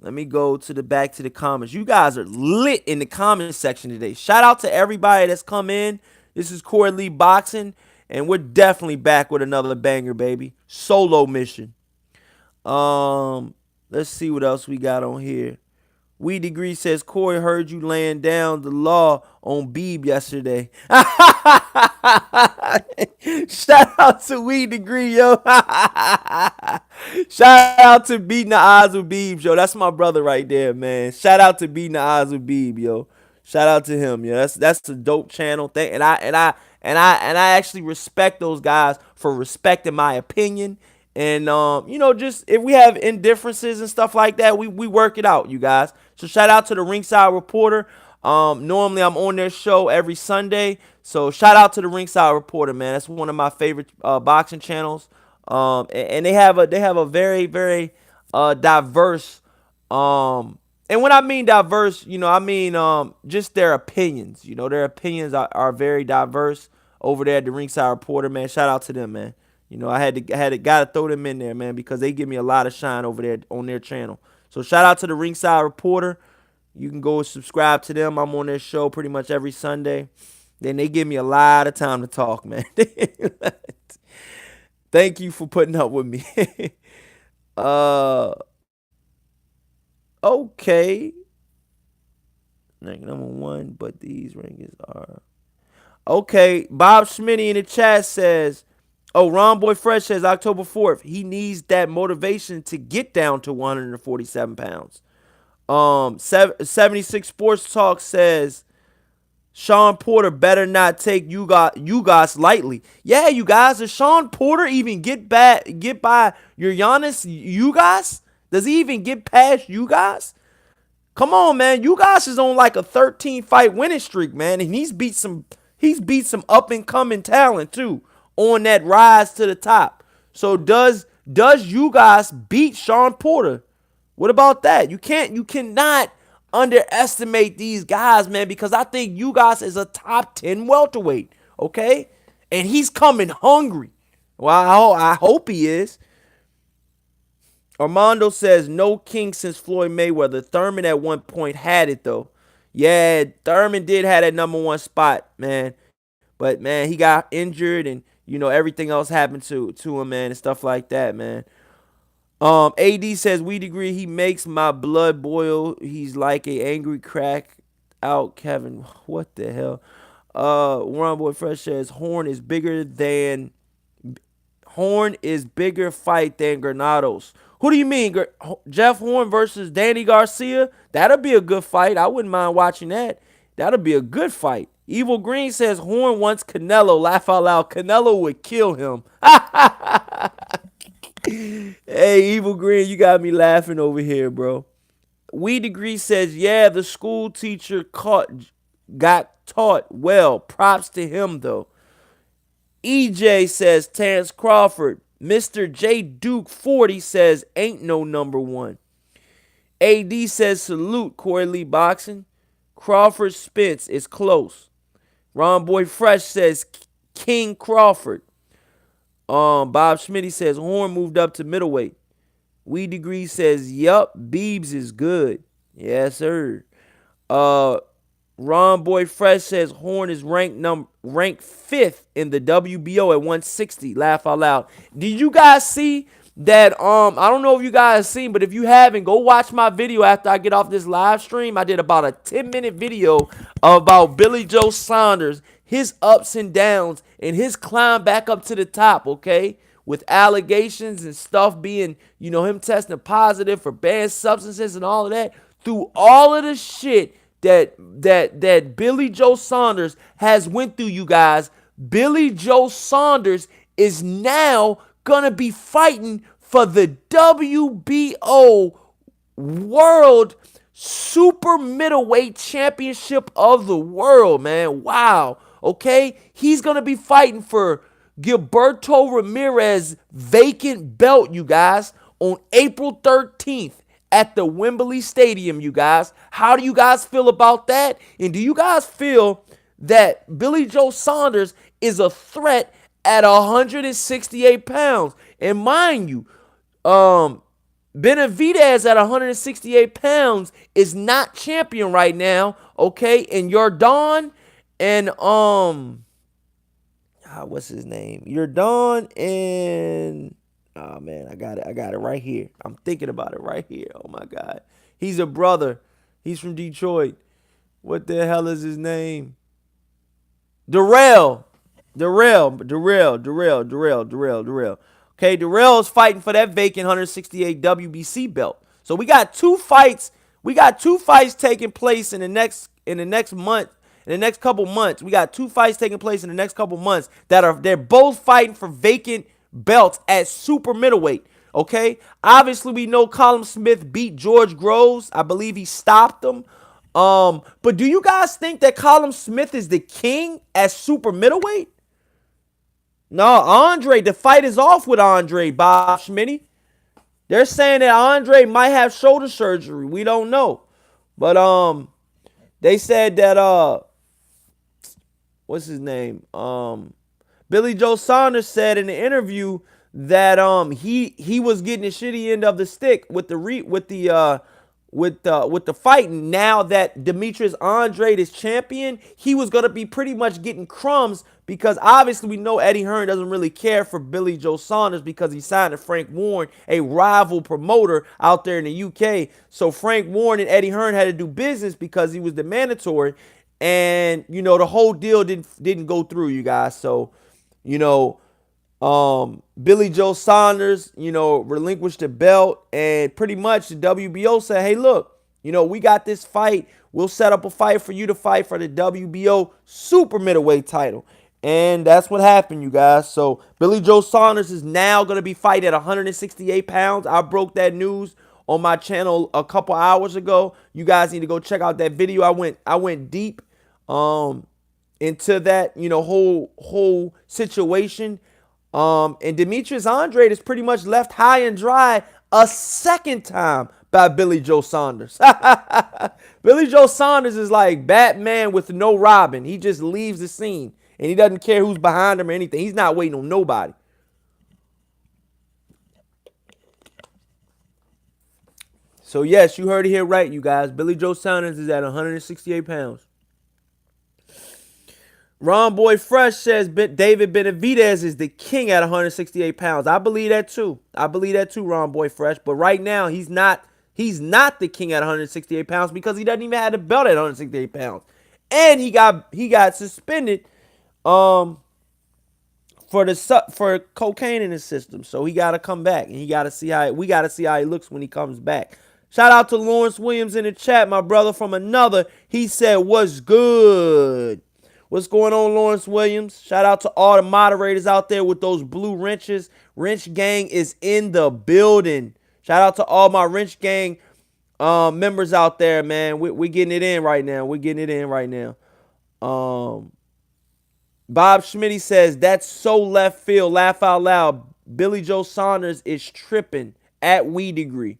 Let me go back to the comments. You guys are lit in the comment section today. Shout out to everybody that's come in. This is Corey Lee Boxing, and we're definitely back with another banger, baby. Solo mission. Let's see what else we got on here. We Degree says, Corey heard you laying down the law on Beeb yesterday. Shout out to We Degree, yo. Shout out to Beating the Odds with Beeb, yo. That's my brother right there, man. Shout out to Beating the Odds with Beeb, yo. Shout out to him, yo. That's a dope channel thing, and I actually respect those guys for respecting my opinion. And just if we have indifferences and stuff like that, we work it out, you guys. So shout out to the Ringside Reporter. Normally I'm on their show every Sunday. So shout out to the Ringside Reporter, man. That's one of my favorite boxing channels. And they have a very, very diverse And when I mean diverse, I mean just their opinions. Their opinions are very diverse over there at the Ringside Reporter, man. Shout out to them, man. Gotta throw them in there, man, because they give me a lot of shine over there on their channel. So shout out to the Ringside Reporter. You can go subscribe to them. I'm on their show pretty much every Sunday. Then they give me a lot of time to talk, man. Thank you for putting up with me. uh okay. Rank number one, but these rankings are okay. Bob Schmitty in the chat says, "Oh, Ron Boy Fresh says October 4th. He needs that motivation to get down to 147 pounds." 76 Sports Talk says Sean Porter better not take you guys lightly. Yeah, you guys, does Sean Porter even get by your Giannis? You guys, does he even get past you guys? Come on, man. You guys is on like a 13 fight winning streak, man, and he's beat some up and coming talent too on that rise to the top. So does you guys beat Sean Porter? What about that? You cannot underestimate these guys, man, because I think you guys is a top 10 welterweight, okay? And he's coming hungry. Well, I hope he is. Armando says no king since Floyd Mayweather. Thurman at one point had it though. Yeah, Thurman did have that number one spot, man. But man, he got injured and everything else happened to him, man, and stuff like that, man. AD says we agree he makes my blood boil. He's like a angry crack out Kevin. What the hell? Ron Boy Fresh says Horn is bigger fight than Granados. Who do you mean? Jeff Horn versus Danny Garcia? That'll be a good fight. I wouldn't mind watching that. That'll be a good fight. Evil Green says Horn wants Canelo. Laugh out loud. Canelo would kill him. Hey, Evil Green, you got me laughing over here, bro. We Degree says, yeah, the school teacher got taught well. Props to him, though. EJ says, Terrence Crawford. Mr. J. Duke 40 says, ain't no number one. AD says, salute, Corey Lee Boxing. Crawford Spence is close. Ron Boy Fresh says, King Crawford. Bob Schmitty says, Horn moved up to middleweight. We Degree says, yup, Biebs is good. Yes, sir. Ron Boy Fresh says Horn is ranked 5th in the WBO at 160. Laugh out loud. Did you guys see that? I don't know if you guys seen, but if you haven't, go watch my video after I get off this live stream. I did about a 10-minute video about Billy Joe Saunders, his ups and downs, and his climb back up to the top, okay? With allegations and stuff being, him testing positive for banned substances and all of that. Through all of the shit that Billy Joe Saunders has went through, you guys, Billy Joe Saunders is now gonna be fighting for the WBO World Super Middleweight Championship of the world, man. Wow. Okay? He's gonna be fighting for Gilberto Ramirez's vacant belt, you guys, on April 13th. At the Wembley Stadium, you guys. How do you guys feel about that? And do you guys feel that Billy Joe Saunders is a threat at 168 pounds? And mind you, Benavidez at 168 pounds is not champion right now, okay? And Yordan and what's his name? Yordan and oh, man, I got it right here. I'm thinking about it right here. Oh, my God. He's a brother. He's from Detroit. What the hell is his name? Darrell. Okay, Darrell is fighting for that vacant 168 WBC belt. So we got two fights. We got two fights taking place in the next month. In the next couple months. We got two fights taking place in the next couple months they're both fighting for vacant belts at super middleweight. Okay, obviously we know Callum Smith beat George Groves. I believe he stopped him. But do you guys think that Callum Smith is the king at super middleweight? No, Andre. The fight is off with Andre, Bob Schmitty. They're saying that Andre might have shoulder surgery. We don't know. But they said that what's his name? Billy Joe Saunders said in the interview that he was getting the shitty end of the stick with the with the fighting. Now that Demetrius Andrade is champion, he was gonna be pretty much getting crumbs because obviously we know Eddie Hearn doesn't really care for Billy Joe Saunders because he signed to Frank Warren, a rival promoter out there in the UK. So Frank Warren and Eddie Hearn had to do business because he was the mandatory, and the whole deal didn't go through, you guys. So you know, Billy Joe Saunders, relinquished the belt, and pretty much the WBO said, hey, look, we got this fight. We'll set up a fight for you to fight for the WBO super middleweight title. And that's what happened, you guys. So Billy Joe Saunders is now going to be fighting at 168 pounds. I broke that news on my channel a couple hours ago. You guys need to go check out that video. I went deep into that, whole situation. And Demetrius Andrade is pretty much left high and dry a second time by Billy Joe Saunders. Billy Joe Saunders is like Batman with no Robin. He just leaves the scene, and he doesn't care who's behind him or anything. He's not waiting on nobody. So, yes, you heard it here right, you guys. Billy Joe Saunders is at 168 pounds. Ron Boy Fresh says David Benavidez is the king at 168 pounds. I believe that too. Ron Boy Fresh. But right now, he's not the king at 168 pounds because he doesn't even have the belt at 168 pounds. And he got suspended for cocaine in his system. So he got to come back, and we got to see how he looks when he comes back. Shout out to Lawrence Williams in the chat, my brother from another. He said, "What's good?" What's going on, Lawrence Williams? Shout out to all the moderators out there with those blue wrenches. Wrench Gang is in the building. Shout out to all my Wrench Gang members out there, man. We're getting it in right now. Bob Schmitty says, that's so left field. Laugh out loud. Billy Joe Saunders is tripping at We Degree.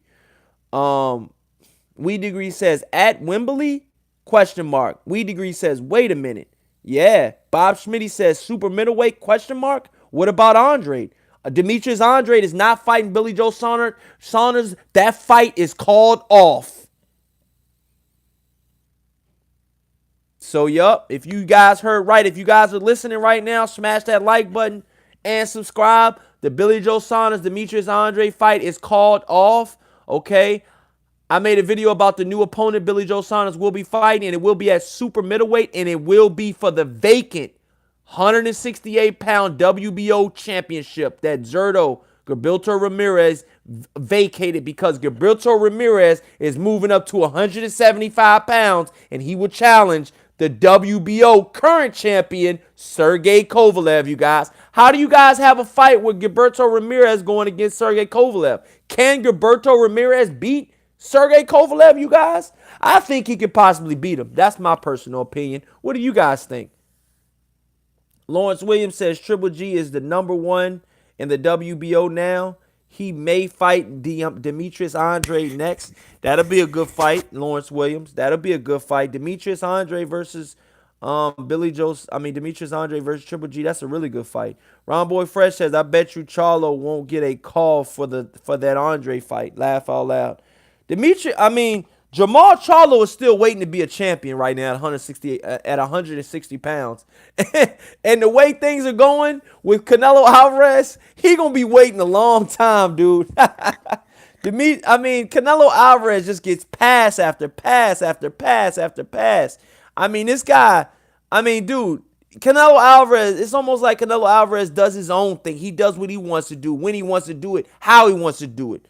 We Degree says, at Wembley? Question mark. We Degree says, wait a minute. Yeah, Bob Schmitty says super middleweight, question mark. What about Andrade? Demetrius Andrade is not fighting Billy Joe Saunders. That fight is called off. So, yup, if you guys heard right, if you guys are listening right now, smash that like button and subscribe. The Billy Joe Saunders, Demetrius Andrade fight is called off, okay? I made a video about the new opponent Billy Joe Saunders will be fighting, and it will be at super middleweight, and it will be for the vacant 168-pound WBO championship that Gilberto Ramirez vacated because Gilberto Ramirez is moving up to 175 pounds, and he will challenge the WBO current champion, Sergey Kovalev, you guys. How do you guys have a fight with Gilberto Ramirez going against Sergey Kovalev? Can Gilberto Ramirez beat Sergey Kovalev, you guys? I think he could possibly beat him. That's my personal opinion. What do you guys think? Lawrence Williams says Triple G is the #1 in the WBO now. He may fight Demetrius Andrade next. That'll be a good fight, Lawrence Williams. That'll be a good fight. Demetrius Andrade versus Demetrius Andrade versus Triple G. That's a really good fight. Ron Boy Fresh says, I bet you Charlo won't get a call for that Andrade fight. Laugh out loud. Jamal Charlo is still waiting to be a champion right now at 160 pounds. And the way things are going with Canelo Alvarez, he going to be waiting a long time, dude. Canelo Alvarez just gets pass after pass after pass after pass. This guy, dude, Canelo Alvarez, it's almost like Canelo Alvarez does his own thing. He does what he wants to do, when he wants to do it, how he wants to do it.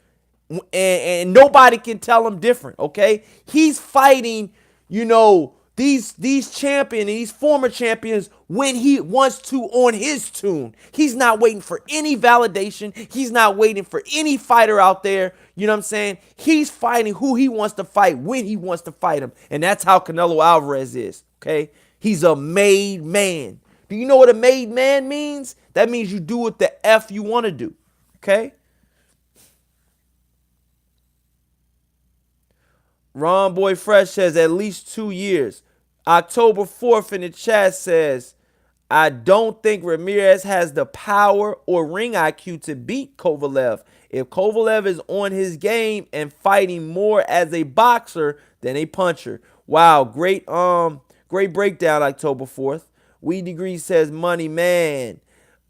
And nobody can tell him different, okay? He's fighting, these champions, these former champions when he wants to on his tune. He's not waiting for any validation. He's not waiting for any fighter out there. You know what I'm saying? He's fighting who he wants to fight when he wants to fight him. And that's how Canelo Alvarez is, okay? He's a made man. Do you know what a made man means? That means you do what the F you want to do, okay? Ron Boy Fresh says at least 2 years. October 4th in the chat says, I don't think Ramirez has the power or ring IQ to beat Kovalev. If Kovalev is on his game and fighting more as a boxer than a puncher. Wow, great breakdown October 4th. Weed Degree says money man.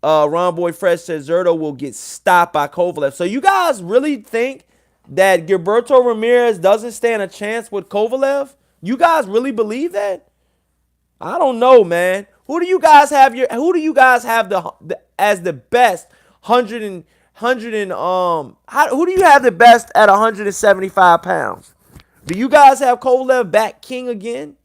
Ron Boy Fresh says Zerto will get stopped by Kovalev. So you guys really think that Gilberto Ramirez doesn't stand a chance with Kovalev? You guys really believe that? I don't know, man. Who do you guys have as the best who do you have the best at 175 pounds? Do you guys have Kovalev back king again?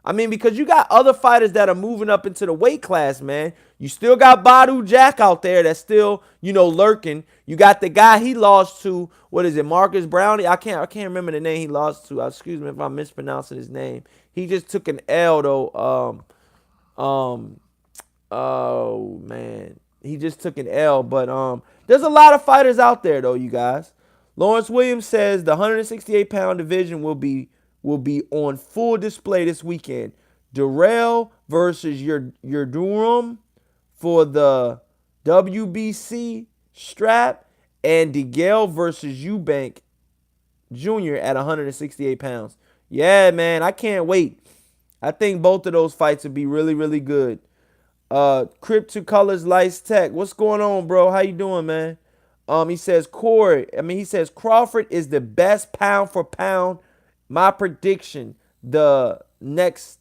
I mean, because you got other fighters that are moving up into the weight class, man. You still got Badu Jack out there that's still, lurking. You got the guy he lost to, what is it, Marcus Brownie? I can't remember the name he lost to. Excuse me if I'm mispronouncing his name. He just took an L though. Oh man, he just took an L. But there's a lot of fighters out there though, you guys. Lawrence Williams says the 168-pound division will be on full display this weekend. Durrell versus your Durham for the WBC strap, and DeGale versus Eubank Jr. at 168 pounds. Yeah, man, I can't wait. I think both of those fights would be really, really good. Crypto Colors Lights Tech. What's going on, bro? How you doing, man? He says Crawford is the best pound for pound. My prediction, the next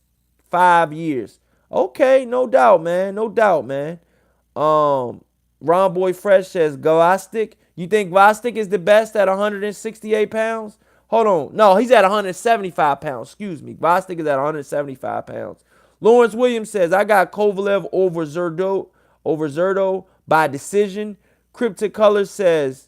5 years. Okay, no doubt, man. No doubt, man. Ron Boy Fresh says Gvozdyk. You think Gvozdyk is the best at 168 pounds? Hold on. No, he's at 175 pounds. Excuse me. Gvozdyk is at 175 pounds. Lawrence Williams says, I got Kovalev over Zerto by decision. Cryptic Colors says,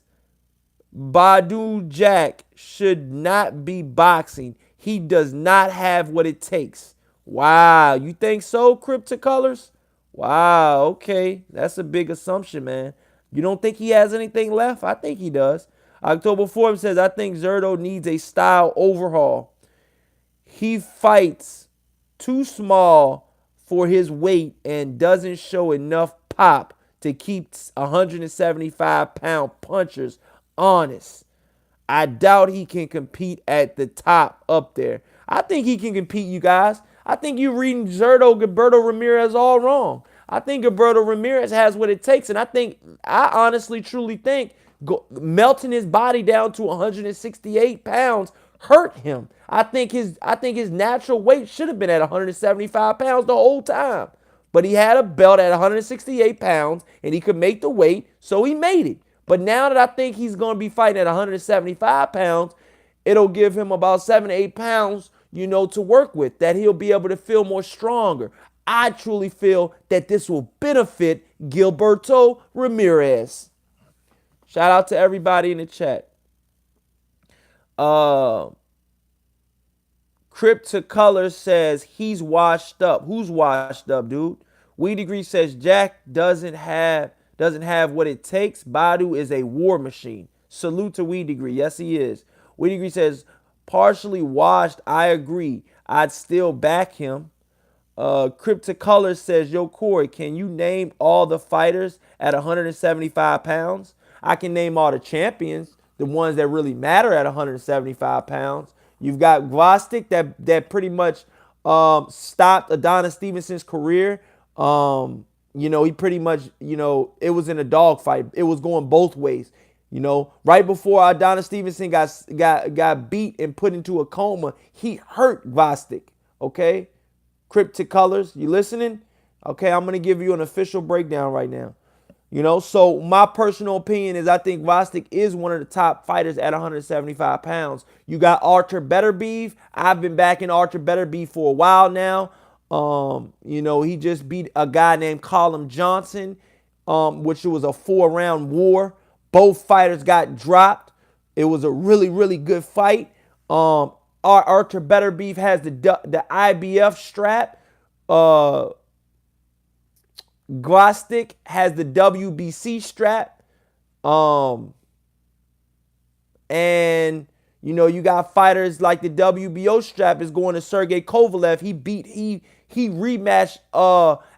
Badu Jack should not be boxing. He does not have what it takes. Wow. You think so, Cryptic Colors? Wow. Okay. That's a big assumption, man. You don't think he has anything left? I think he does. October 4th says, I think Zerto needs a style overhaul. He fights too small for his weight and doesn't show enough pop to keep 175-pound punchers honest. I doubt he can compete at the top up there. I think he can compete, you guys. I think you're reading Gilberto Ramirez all wrong. I think Gilberto Ramirez has what it takes, and I honestly, truly think melting his body down to 168 pounds hurt him. I think his natural weight should have been at 175 pounds the whole time. But he had a belt at 168 pounds, and he could make the weight, so he made it. But now that I think he's going to be fighting at 175 pounds, it'll give him about 7 to 8 pounds, to work with, that he'll be able to feel more stronger. I truly feel that this will benefit Gilberto Ramirez. Shout out to everybody in the chat. Crypto Color says he's washed up. Who's washed up, dude? We Degree says Jack doesn't have what it takes. Badu is a war machine. Salute to We Degree. Yes, he is. We Degree says partially washed. I agree. I'd still back him. Crypto Color says, yo, Corey, can you name all the fighters at 175 pounds? I can name all the champions, the ones that really matter at 175 pounds. You've got Gvozdyk that pretty much stopped Adonis Stevenson's career. He pretty much, it was in a dogfight. It was going both ways. Right before Adonis Stevenson got beat and put into a coma, he hurt Gvozdyk. Okay? Cryptic Colors, you listening? Okay, I'm going to give you an official breakdown right now. So my personal opinion is I think Gvozdyk is one of the top fighters at 175 pounds. You got Artur Beterbiev. I've been backing Artur Beterbiev for a while now. He just beat a guy named Colin Johnson, which was a 4-round war. Both fighters got dropped. It was a really, really good fight. Artur Beterbiev has the IBF strap. Gvozdyk has the WBC strap. And You know, you got fighters like the WBO strap is going to Sergey Kovalev. He rematched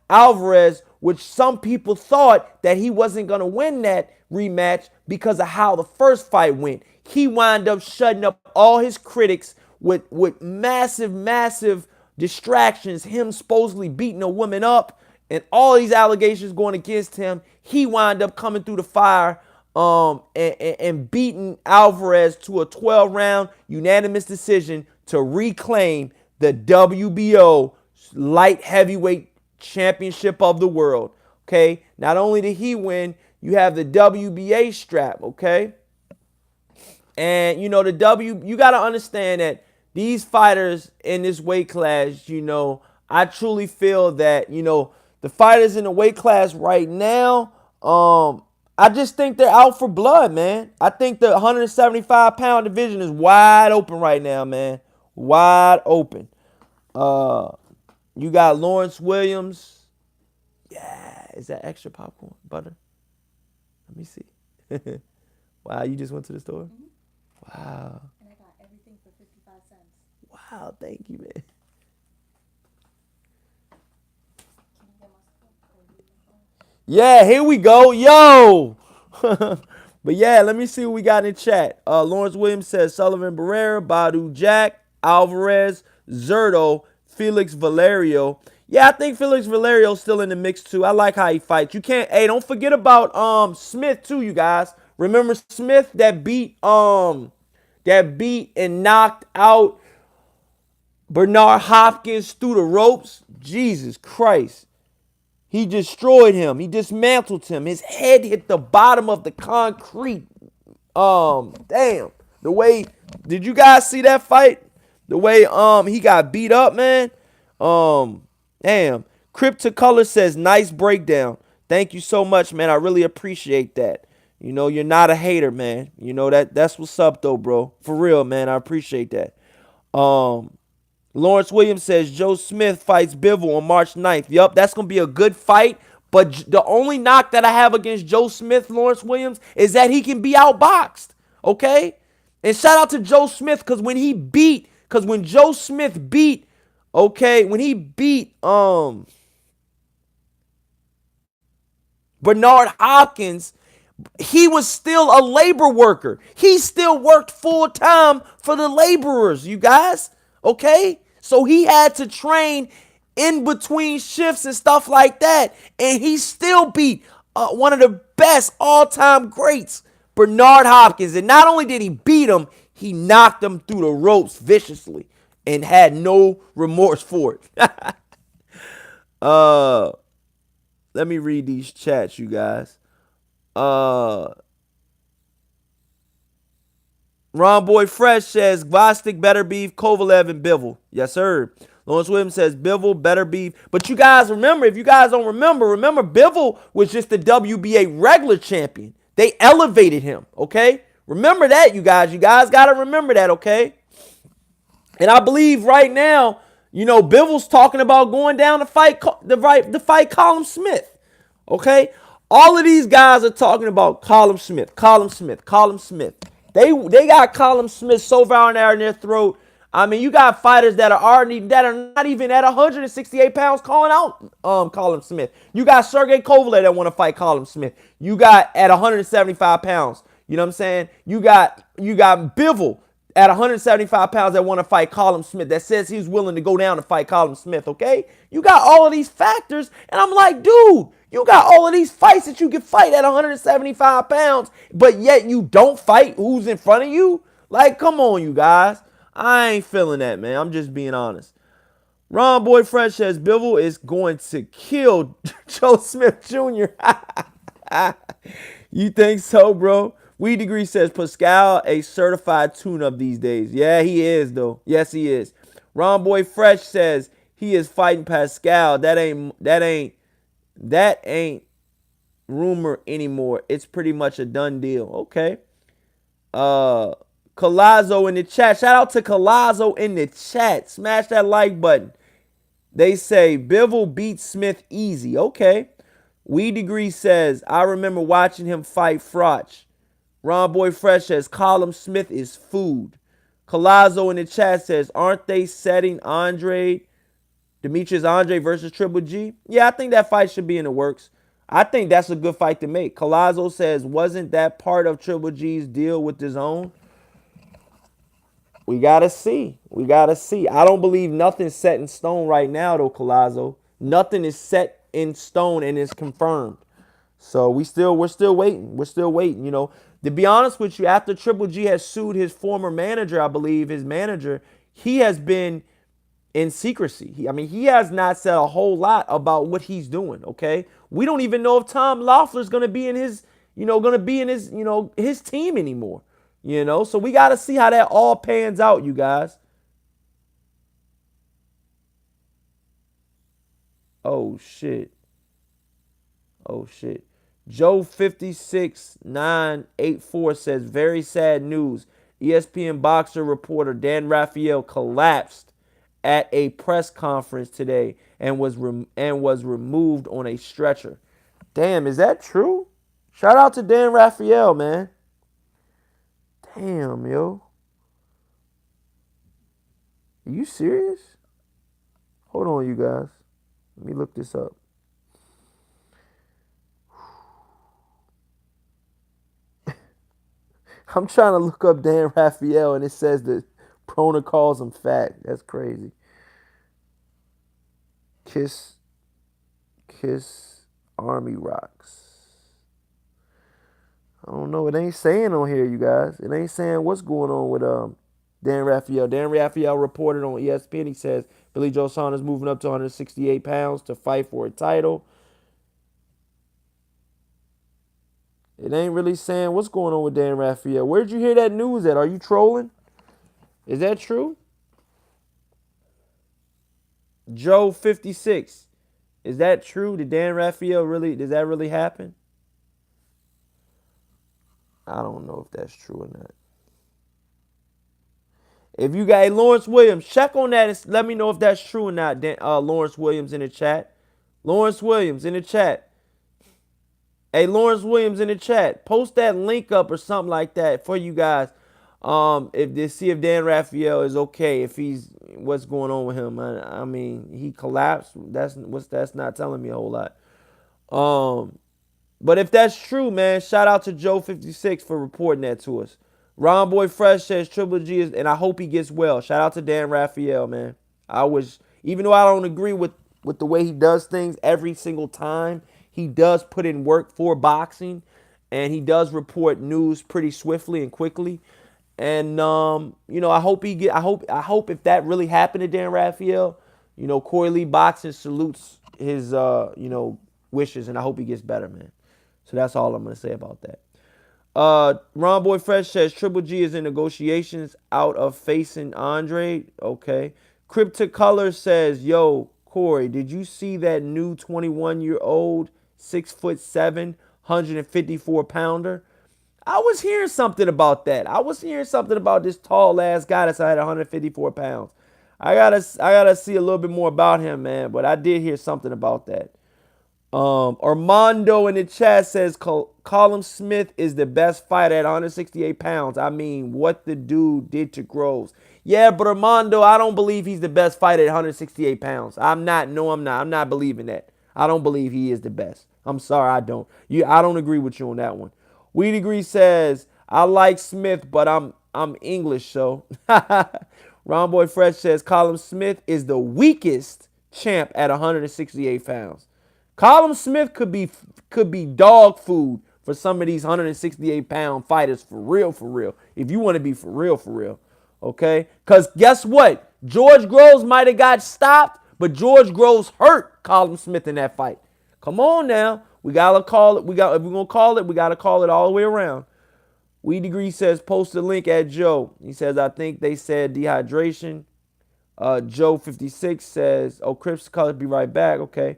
Alvarez, which some people thought that he wasn't gonna win that rematch because of how the first fight went. He wound up shutting up all his critics with massive distractions, him supposedly beating a woman up, and all these allegations going against him. He wound up coming through the fire and beating Alvarez to a 12-round unanimous decision to reclaim the WBO light heavyweight championship of the world. Okay, not only did he win, you have the WBA strap. Okay, and you know you got to understand that these fighters in this weight class, you know, I truly feel that, you know, the fighters in the weight class right now, I just think they're out for blood, man. I think the 175-pound division is wide open right now, man. Wide open. You got Lawrence Williams. Yeah, is that extra popcorn butter? Let me see. Wow, you just went to the store? Wow. And I got everything for 55 cents. Wow, thank you, man. Can I get my stuff? Yeah, here we go. Yo. But yeah, let me see what we got in chat. Lawrence Williams says Sullivan Barrera, Badu Jack, Alvarez, Zerto, Felix Valerio. Yeah, I think Felix Valerio's still in the mix too. I like how he fights. You can't, hey, don't forget about Smith too, you guys. Remember Smith that beat and knocked out Bernard Hopkins through the ropes? Jesus Christ. He destroyed him. He dismantled him. His head hit the bottom of the concrete. Damn. The way, did you guys see that fight? The way he got beat up, man. Damn. Cryptocolor says nice breakdown. Thank you so much, man. I really appreciate that. You know, you're not a hater, man. You know that's what's up though, bro. For real, man. I appreciate that. Lawrence Williams says Joe Smith fights Bivol on March 9th. Yup, that's going to be a good fight. But the only knock that I have against Joe Smith, Lawrence Williams, is that he can be outboxed. Okay? And shout out to Joe Smith because when Joe Smith beat, okay, when he beat Bernard Hopkins, he was still a labor worker. He still worked full time for the laborers, you guys. Okay? So he had to train in between shifts and stuff like that. And he still beat one of the best all-time greats, Bernard Hopkins. And not only did he beat him, he knocked him through the ropes viciously and had no remorse for it. Let me read these chats, you guys. Ron Boy Fresh says Gvostic, better beef, Kovalev, and Bivol. Yes, sir. Lawrence Williams says Bivol, better beef. But you guys remember, if you guys don't remember Bivol was just the WBA regular champion. They elevated him, okay? Remember that, you guys. You guys got to remember that, okay? And I believe right now, you know, Bivol's talking about going down to fight Callum Smith, okay? All of these guys are talking about Callum Smith. They got Callum Smith so far in their throat. I mean, you got fighters that are not even at 168 pounds calling out Callum Smith. You got Sergey Kovalev that want to fight Callum Smith. You got at 175 pounds. You know what I'm saying? You got Bivol at 175 pounds that want to fight Callum Smith, that says he's willing to go down to fight Callum Smith, okay? You got all of these factors, and I'm like, dude, you got all of these fights that you can fight at 175 pounds, but yet you don't fight who's in front of you? Like, come on, you guys. I ain't feeling that, man. I'm just being honest. Ron Boy Fresh says Bivol is going to kill Joe Smith Jr. You think so, bro? Weed Degree says Pascal a certified tune-up these days. Yeah, he is, though. Yes, he is. Ron Boy Fresh says he is fighting Pascal. That ain't rumor anymore. It's pretty much a done deal. Okay. Colazzo in the chat. Shout out to Colazzo in the chat. Smash that like button. They say Bivol beats Smith easy. Okay. Weed Degree says, I remember watching him fight Froch. Ron Boy Fresh says Callum Smith is food. Colazzo in the chat says, aren't they setting Demetrius Andre versus Triple G? Yeah, I think that fight should be in the works. I think that's a good fight to make. Colazzo says, wasn't that part of Triple G's deal with his own? We gotta see. We gotta see. I don't believe nothing's set in stone right now, though, Colazzo. Nothing is set in stone and is confirmed. So we're still waiting. We're still waiting. You know, to be honest with you, after Triple G has sued his former manager, I believe his manager, he has been in secrecy. I mean, he has not said a whole lot about what he's doing. Okay, we don't even know if Tom Loeffler's going to be in his, his team anymore. You know, so we got to see how that all pans out, you guys. Oh shit. Oh shit. Joe 56984 says, very sad news. ESPN boxer reporter Dan Rafael collapsed at a press conference today and was removed on a stretcher. Damn, is that true? Shout out to Dan Rafael, man. Damn, yo. Are you serious? Hold on, you guys. Let me look this up. I'm trying to look up Dan Rafael and it says that Prona calls him fat. That's crazy. Kiss Army Rocks. I don't know. It ain't saying on here, you guys. It ain't saying what's going on with Dan Rafael. Dan Rafael reported on ESPN. He says Billy Joe Saunders moving up to 168 pounds to fight for a title. It ain't really saying what's going on with Dan Rafael. Where'd you hear that news at? Are you trolling? Is that true? Joe 56. Is that true? Did that really happen? I don't know if that's true or not. If you got Lawrence Williams, check on that and let me know if that's true or not. Lawrence Williams in the chat. Lawrence Williams in the chat. Hey, Lawrence Williams in the chat. Post that link up or something like that for you guys. If they see if Dan Rafael is okay, if he's what's going on with him. I mean, he collapsed. That's not telling me a whole lot. But if that's true, man, shout out to Joe 56 for reporting that to us. Ron Boy Fresh says Triple G is, and I hope he gets well. Shout out to Dan Rafael, man. Even though I don't agree with the way he does things every single time, he does put in work for boxing, and he does report news pretty swiftly and quickly. And I hope if that really happened to Dan Rafael, Corey Lee Boxing salutes his wishes, and I hope he gets better, man. So that's all I'm gonna say about that. Ron Boy Fresh says Triple G is in negotiations out of facing Andre. Okay. Cryptocolor says, yo, Corey, did you see that new 21-year-old, 6'7", 154 pounder? I was hearing something about that. I was hearing something about this tall ass guy that's at 154 pounds. I gotta see a little bit more about him, man. But I did hear something about that. Armando in the chat says Callum Smith is the best fighter at 168 pounds. I mean, what the dude did to Groves. Yeah, but Armando, I don't believe he's the best fighter at 168 pounds. I'm not. No, I'm not. I'm not believing that. I don't believe he is the best. I'm sorry, I don't. I don't agree with you on that one. Weed Agree says, I like Smith, but I'm English, so. Ron Boy Fresh says Callum Smith is the weakest champ at 168 pounds. Callum Smith could be dog food for some of these 168-pound fighters for real. If you want to be for real. Okay? Because guess what? George Groves might have got stopped, but George Groves hurt Callum Smith in that fight. Come on now. We got to call it. If we're going to call it, we got to call it all the way around. Weed Degree says, post the link at Joe. He says, I think they said dehydration. Joe 56 says, Crips Colors, be right back. Okay.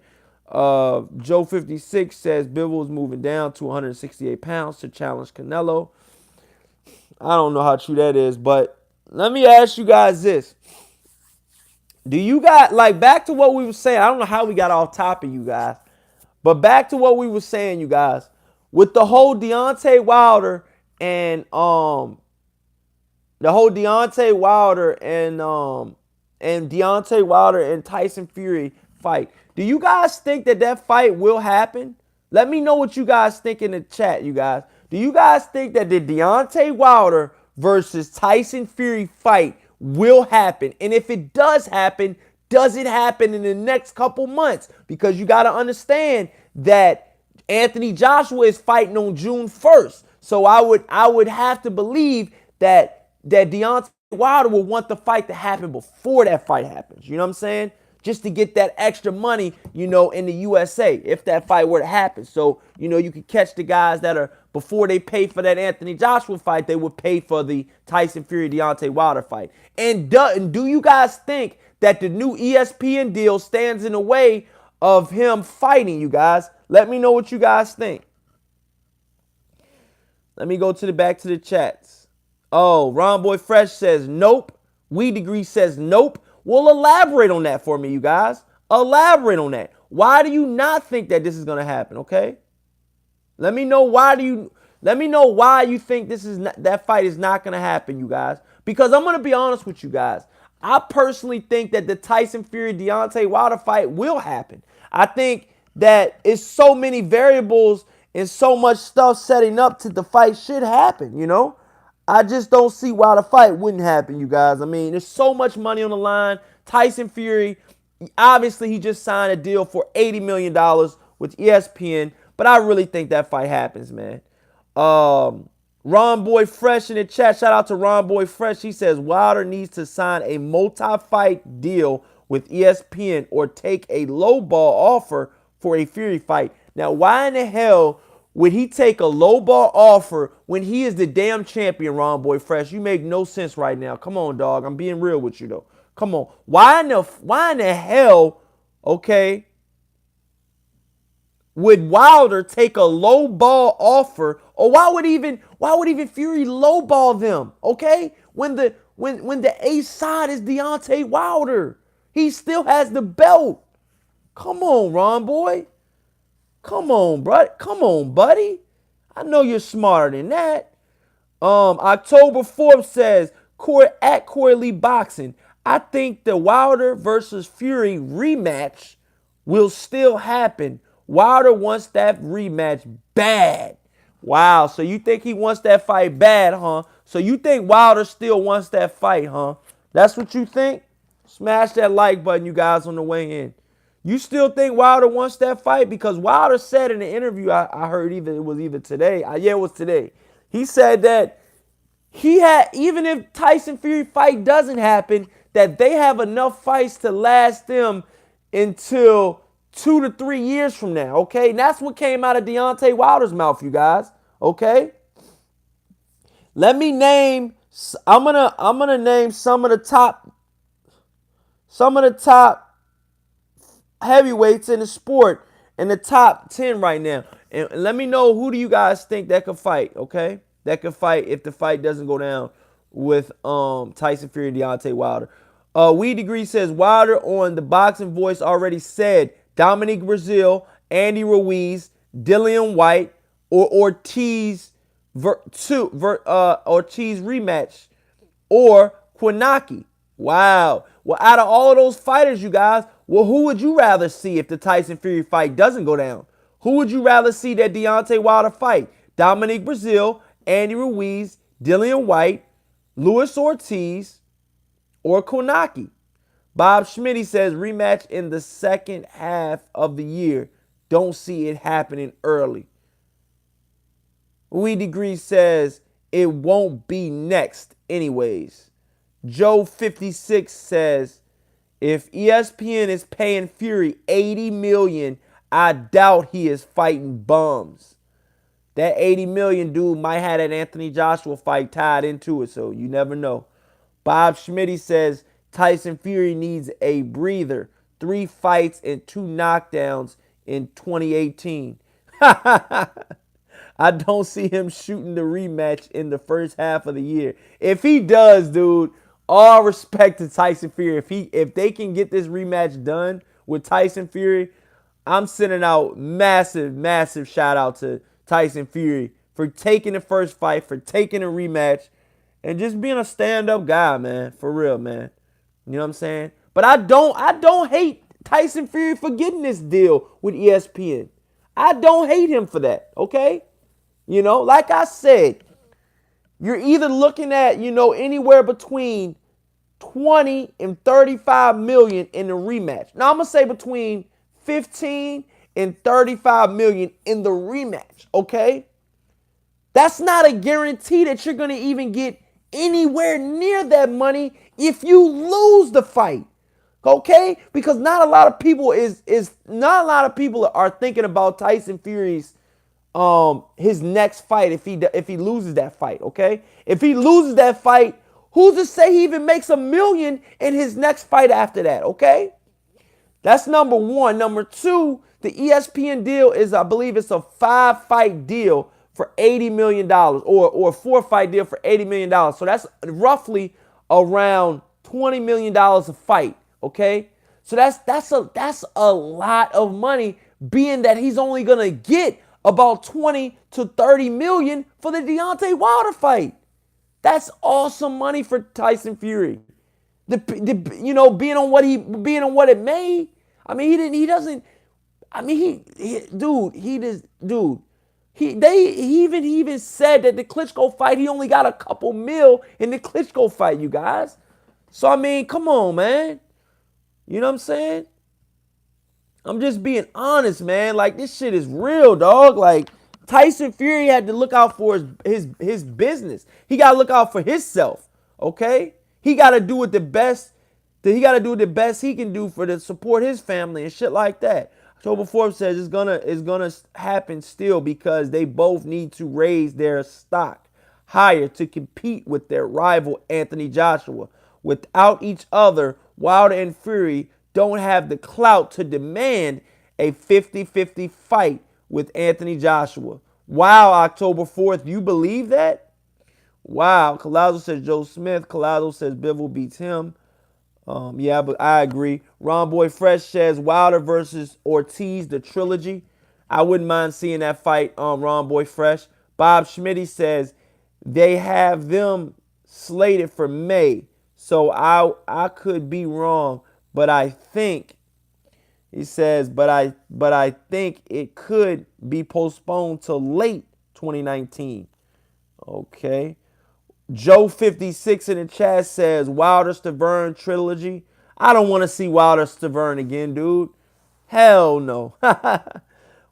Joe 56 says Bivol is moving down to 168 pounds to challenge Canelo. I don't know how true that is, but let me ask you guys this. Do you got, back to what we were saying, I don't know how we got off topic, you guys, but back to what we were saying, you guys, with the whole Deontay Wilder and The whole Deontay Wilder and Tyson Fury fight. Do you guys think that that fight will happen? Let me know what you guys think in the chat, you guys. Do you guys think that the Deontay Wilder versus Tyson Fury fight will happen? And if it does it happen in the next couple months? Because you got to understand that Anthony Joshua is fighting on June 1st. So I would have to believe that Deontay Wilder will want the fight to happen before that fight happens. You know what I'm saying? Just to get that extra money, in the USA, if that fight were to happen. So, you could catch the guys that are, before they pay for that Anthony Joshua fight, they would pay for the Tyson Fury Deontay Wilder fight. And do you guys think that the new ESPN deal stands in the way of him fighting, you guys? Let me know what you guys think. Let me go to the back to the chats. Oh, Ron Boy Fresh says nope. Weed Degree says nope. Well, elaborate on that for me, you guys. Elaborate on that. Why do you not think that this is gonna happen? Okay. Let me know why you think that fight is not gonna happen, you guys. Because I'm gonna be honest with you guys. I personally think that the Tyson Fury Deontay Wilder fight will happen. I think that it's so many variables and so much stuff setting up to the fight should happen. I just don't see why the fight wouldn't happen, you guys. I mean, there's so much money on the line. Tyson Fury, obviously, he just signed a deal for $80 million with ESPN, but I really think that fight happens, man. Ron Boy Fresh in the chat. Shout out to Ron Boy Fresh. He says Wilder needs to sign a multi-fight deal with ESPN or take a low ball offer for a Fury fight. Now, why in the hell would he take a low ball offer when he is the damn champion, Ron Boy Fresh? You make no sense right now. Come on, dog. I'm being real with you, though. Come on. Why in the hell, okay, would Wilder take a low ball offer, or why would even Fury low ball them? Okay, when the ace side is Deontay Wilder, he still has the belt. Come on, Ron Boy. Come on, bro. Come on, buddy. I know you're smarter than that. October 4th says at Corey Lee Boxing. I think the Wilder versus Fury rematch will still happen. Wilder wants that rematch bad. Wow, so you think he wants that fight bad, huh? So you think Wilder still wants that fight, huh? That's what you think? Smash that like button, you guys, on the way in. You still think Wilder wants that fight? Because Wilder said in the interview, I heard it was either today. Yeah, it was today. He said that even if Tyson Fury fight doesn't happen, that they have enough fights to last them until 2 to 3 years from now, okay? And that's what came out of Deontay Wilder's mouth, you guys, okay? Let me name, I'm gonna name some of the top heavyweights in the sport in the top 10 right now. And let me know, who do you guys think that could fight, okay? That could fight if the fight doesn't go down with Tyson Fury and Deontay Wilder. Weed Degree says Wilder on the Boxing Voice already said Dominique Brazil, Andy Ruiz, Dillian White, or Ortiz rematch, or Kwanaki. Wow. Well, out of all of those fighters, you guys, well, who would you rather see if the Tyson Fury fight doesn't go down? Who would you rather see that Deontay Wilder fight? Dominique Brazil, Andy Ruiz, Dillian White, Luis Ortiz, or Kwanaki? Bob Schmitty says rematch in the second half of the year. Don't see it happening early. We Degree says it won't be next anyways. Joe 56 says if ESPN is paying Fury $80 million, I doubt he is fighting bums. That $80 million dude might have that Anthony Joshua fight tied into it, so you never know. Bob Schmitty says Tyson Fury needs a breather. 3 fights and 2 knockdowns in 2018. I don't see him shooting the rematch in the first half of the year. If he does, dude, all respect to Tyson Fury. If they can get this rematch done with Tyson Fury, I'm sending out massive shout out to Tyson Fury for taking the first fight, for taking a rematch, and just being a stand-up guy, man, for real, man. You know what I'm saying? But I don't hate Tyson Fury for getting this deal with ESPN. I don't hate him for that, okay? You know, like I said, you're either looking at, anywhere between 20 and 35 million in the rematch. Now I'm going to say between 15 and 35 million in the rematch, okay? That's not a guarantee that you're going to even get anywhere near that money if you lose the fight. Okay? Because not a lot of people is not a lot of people are thinking about Tyson Fury's his next fight if he loses that fight, okay? If he loses that fight, who's to say he even makes $1 million in his next fight after that, okay? That's number one. Number two, the ESPN deal is, I believe it's a 5-fight deal for $80 million or a 4-fight deal for $80 million. So that's roughly around $20 million a fight, okay? So that's a lot of money, being that he's only going to get about 20 to 30 million for the Deontay Wilder fight. That's awesome money for Tyson Fury. Being on what it made. I mean, he doesn't. I mean, he even said that the Klitschko fight, he only got a couple mil in the Klitschko fight, you guys. So I mean, come on, man. You know what I'm saying? I'm just being honest, man. Like, this shit is real, dog. Like, Tyson Fury had to look out for his business. He got to look out for himself, okay? He got to do it the best. He got to do the best he can do to support his family and shit like that. October 4th says it's gonna happen still because they both need to raise their stock higher to compete with their rival Anthony Joshua. Without each other, Wilder and Fury don't have the clout to demand a 50-50 fight with Anthony Joshua. Wow, October 4th, you believe that? Wow. Collazo says Joe Smith. Collazo says Bivol beats him. Yeah, but I agree. Ron Boy Fresh says Wilder versus Ortiz, the trilogy. I wouldn't mind seeing that fight, Ron Boy Fresh. Bob Schmitty says they have them slated for May. So I could be wrong, but I think he says, but I think it could be postponed to late 2019. Okay. Joe 56 in the chat says Wilder Stavern trilogy. I don't want to see Wilder Stavern again, dude. Hell no.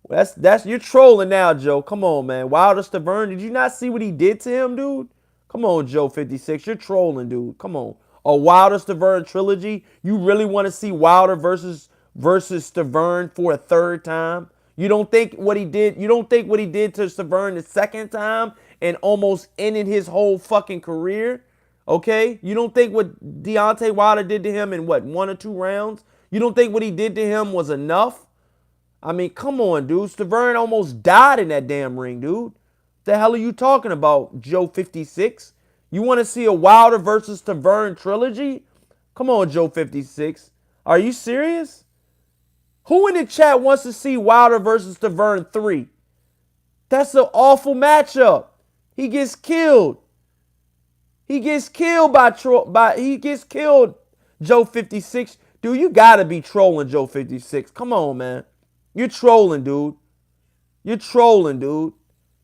That's you're trolling now, Joe. Come on, man. Wilder Stavern, did you not see what he did to him, dude? Come on, Joe 56. You're trolling, dude. Come on. A Wilder Stavern trilogy? You really want to see Wilder versus Stavern for a third time? You don't think what he did to Stavern the second time and almost ended his whole fucking career? Okay? You don't think what Deontay Wilder did to him in what, 1 or 2 rounds? You don't think what he did to him was enough? I mean, come on, dude. Stavern almost died in that damn ring, dude. The hell are you talking about, Joe 56? You want to see a Wilder versus Stavern trilogy? Come on, Joe 56. Are you serious? Who in the chat wants to see Wilder versus Stavern 3? That's an awful matchup. He gets killed. He gets killed Joe 56. Dude, you gotta be trolling, Joe 56. Come on, man. You're trolling, dude. You're trolling, dude.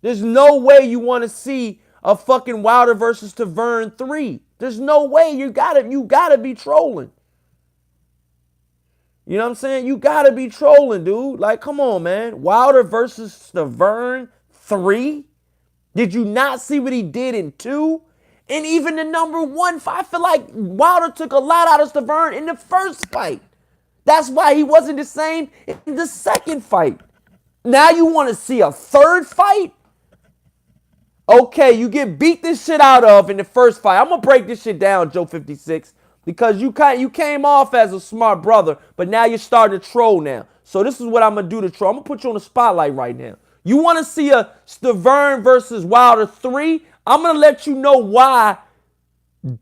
There's no way you want to see a fucking Wilder versus Stavern 3. There's no way. You gotta be trolling. You know what I'm saying? You gotta be trolling, dude. Like, come on, man. Wilder versus Stavern 3? Did you not see what he did in 2? And even the number 1 fight, I feel like Wilder took a lot out of Stavern in the first fight. That's why he wasn't the same in the second fight. Now you want to see a third fight? Okay, you get beat this shit out of in the first fight. I'm going to break this shit down, Joe 56, because you came off as a smart brother, but now you're starting to troll now. So this is what I'm going to do to troll. I'm going to put you on the spotlight right now. You want to see a Stavern versus Wilder 3? I'm going to let you know why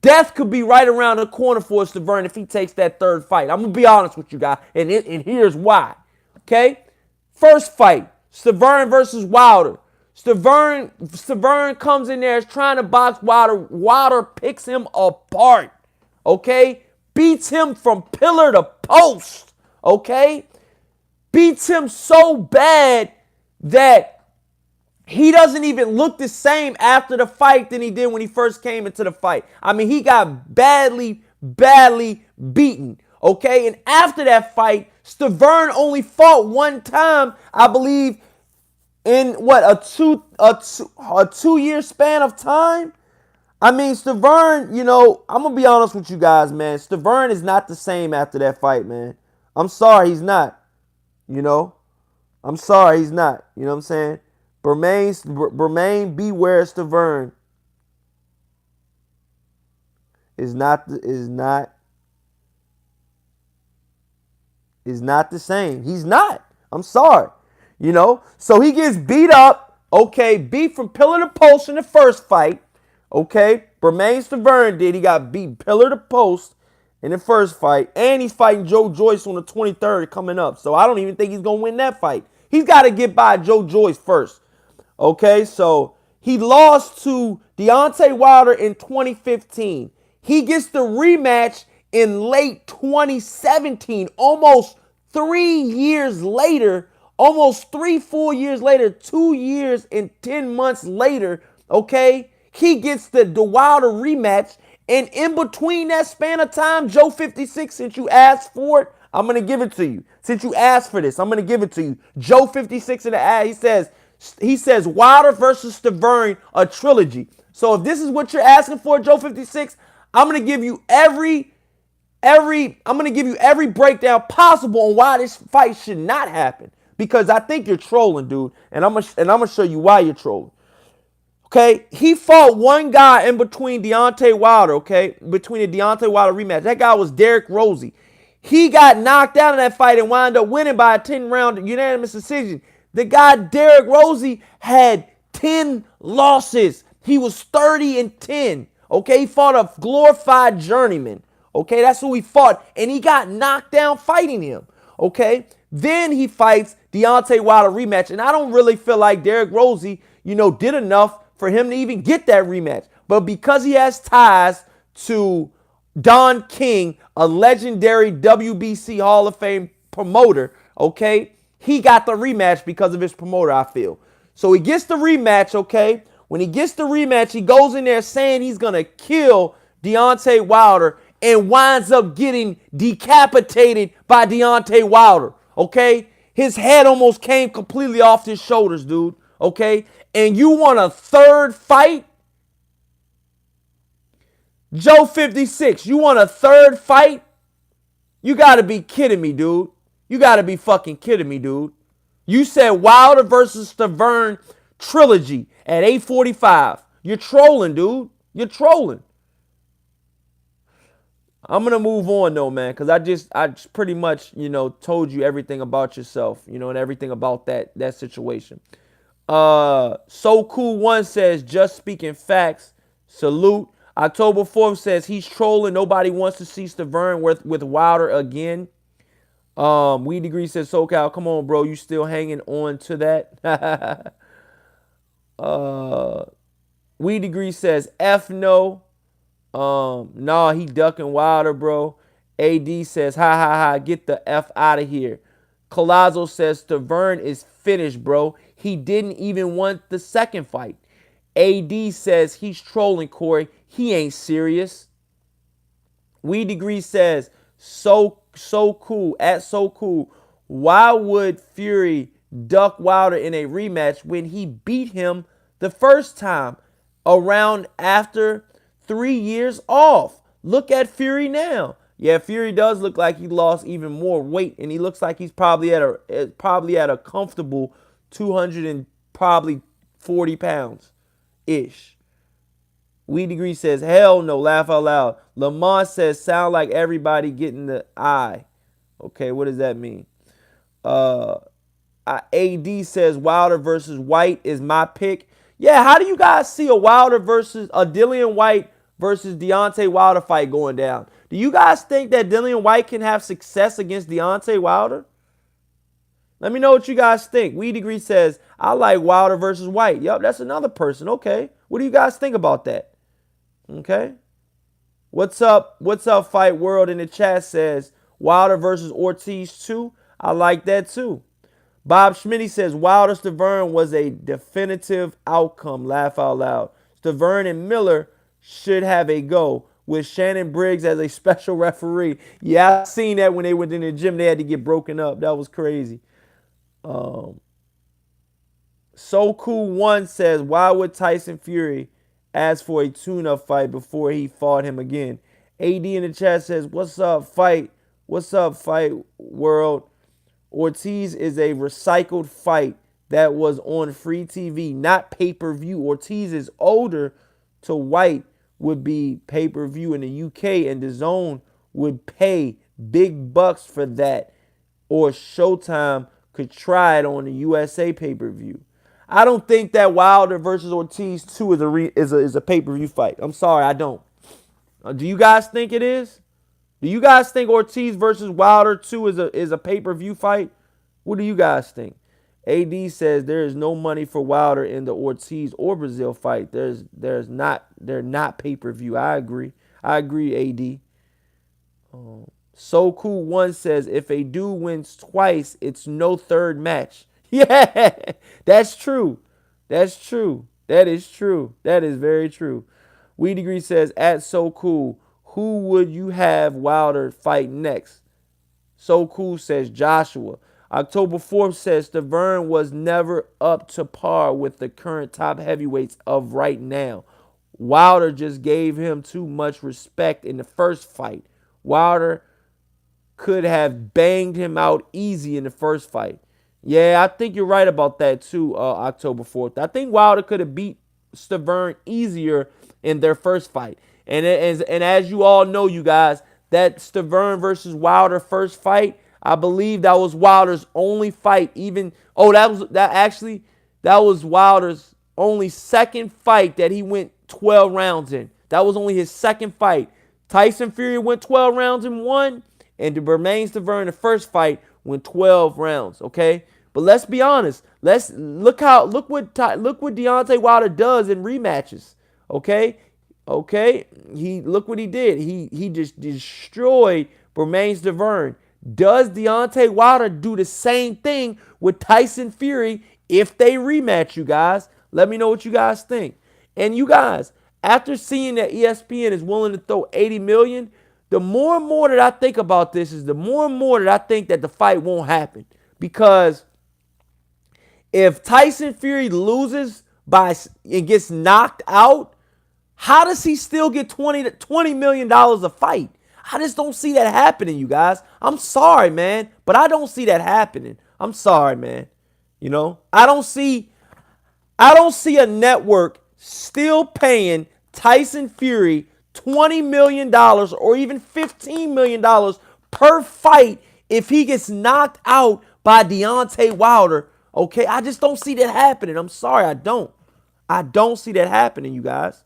death could be right around the corner for Stavern if he takes that third fight. I'm going to be honest with you guys, and here's why. Okay? First fight, Stavern versus Wilder. Stavern comes in there, is trying to box Wilder. Wilder picks him apart. Okay? Beats him from pillar to post. Okay? Beats him so bad that he doesn't even look the same after the fight than he did when he first came into the fight. I mean, he got badly beaten. Okay? And after that fight, Stavern only fought one time, I believe, in what, a 2 year span of time. I mean, Stavern, I'm gonna be honest with you guys, man. Stavern is not the same after that fight, man. I'm sorry, he's not. You know, I'm sorry, he's not. You know what I'm saying? Bermain beware Stavern is not the same. He's not. I'm sorry. So he gets beat up. Okay, beat from pillar to post in the first fight. Okay, Bermain Stavern did. He got beat pillar to post in the first fight, and he's fighting Joe Joyce on the 23rd coming up. So I don't even think he's gonna win that fight. He's got to get by Joe Joyce first. Okay, so he lost to Deontay Wilder in 2015. He gets the rematch in late 2017, almost 3 years later, almost 4 years later, 2 years and 10 months later, okay? He gets the Wilder rematch, and in between that span of time, Joe 56, since you asked for it, I'm going to give it to you. Since you asked for this, I'm going to give it to you. Joe 56 in the ad, he says Wilder versus Stavern, a trilogy. So if this is what you're asking for, Joe 56, I'm going to give you every breakdown possible on why this fight should not happen, because I think you're trolling, dude, and I'm gonna show you why you're trolling. Okay, he fought one guy in between Deontay Wilder. Okay, between the Deontay Wilder rematch, that guy was Derek Rosie. He got knocked out in that fight and wound up winning by a 10-round unanimous decision. The guy Derek Rosie had 10 losses. He was 30-10. Okay, he fought a glorified journeyman. Okay, that's who he fought, and he got knocked down fighting him. Okay, then he fights Deontay Wilder rematch, and I don't really feel like Derek Rosie, did enough for him to even get that rematch. But because he has ties to Don King, a legendary WBC Hall of Fame promoter, okay, he got the rematch because of his promoter, I feel. So he gets the rematch, okay? When he gets the rematch, he goes in there saying he's going to kill Deontay Wilder and winds up getting decapitated by Deontay Wilder, okay? His head almost came completely off his shoulders, dude, okay? And you want a third fight? Joe 56, you want a third fight? You got to be kidding me, dude. You got to be fucking kidding me, dude. You said Wilder versus Stavern trilogy at 8:45. You're trolling, dude. You're trolling. I'm going to move on, though, man, because I just pretty much, told you everything about yourself, and everything about that situation. So Cool One says, just speaking facts. Salute. October 4th says, he's trolling. Nobody wants to see Stavern with Wilder again. Weed Degree says, SoCal, come on, bro. You still hanging on to that? Weed Degree says, F no. Nah, he ducking Wilder, bro. AD says, ha ha ha, get the F out of here. Colazzo says, Stavern is finished, bro. He didn't even want the second fight. AD says, he's trolling, Corey. He ain't serious. Weed Degree says, so cool, at so cool. Why would Fury duck Wilder in a rematch when he beat him the first time around after 3 years off? Look at Fury now. Yeah, Fury does look like he lost even more weight, and he looks like he's probably at a comfortable 240 pounds ish. Weed Degree says, hell no, laugh out loud. Lamont says, sound like everybody getting the eye. Okay, what does that mean? AD says, Wilder versus White is my pick. Yeah, how do you guys see a Dillian White versus Deontay Wilder fight going down? Do you guys think that Dillian White can have success against Deontay Wilder? Let me know what you guys think. Weed Degree says, I like Wilder versus White. Yup, that's another person. Okay. What do you guys think about that? Okay. What's up? What's up, Fight World in the chat says Wilder versus Ortiz too. I like that too. Bob Schmitty says Wilder Stavern was a definitive outcome. Laugh out loud. Stavern and Miller should have a go with Shannon Briggs as a special referee. Yeah, I seen that when they went in the gym. They had to get broken up. That was crazy. So Cool One says, why would Tyson Fury ask for a tune-up fight before he fought him again? AD in the chat says, what's up, fight? What's up, fight world? Ortiz is a recycled fight that was on free TV, not pay-per-view. Ortiz is older to White would be pay-per-view in the UK, and the Zone would pay big bucks for that, or Showtime could try it on the USA pay-per-view. I don't think that Wilder versus Ortiz 2 is a pay-per-view fight. I'm sorry, I don't. Do you guys think it is? Do you guys think Ortiz versus Wilder 2 is a pay-per-view fight? What do you guys think? AD says there is no money for Wilder in the Ortiz or Brazil fight. They're not pay-per-view. I agree. I agree, AD. So Cool One says if a dude wins twice, it's no third match. Yeah, that's true. That's true. That is true. That is very true. We Degree says at So Cool, who would you have Wilder fight next? So Cool says Joshua. October 4th says Stavern was never up to par with the current top heavyweights of right now. Wilder just gave him too much respect in the first fight. Wilder could have banged him out easy in the first fight. Yeah, I think you're right about that too, October 4th. I think Wilder could have beat Stavern easier in their first fight. And as you all know, you guys, that Stavern versus Wilder first fight, I believe that was Wilder's only fight. That was Wilder's only second fight that he went 12 rounds in. That was only his second fight. Tyson Fury went 12 rounds and won, and the Bermain Stavern, the first fight, went 12 rounds. Okay, but let's be honest. Let's look what Deontay Wilder does in rematches. Okay, look what he did. He just destroyed Bermain Stavern. Does Deontay Wilder do the same thing with Tyson Fury if they rematch, you guys? Let me know what you guys think. And you guys, after seeing that ESPN is willing to throw $80 million, the more and more that I think about this is the more and more that I think that the fight won't happen. Because if Tyson Fury loses and gets knocked out, how does he still get $20 million a fight? I just don't see that happening, you guys. I'm sorry, man, but I don't see that happening. I'm sorry, man. I don't see a network still paying Tyson Fury $20 million or even $15 million per fight if he gets knocked out by Deontay Wilder. Okay, I just don't see that happening. I'm sorry, I don't. I don't see that happening, you guys.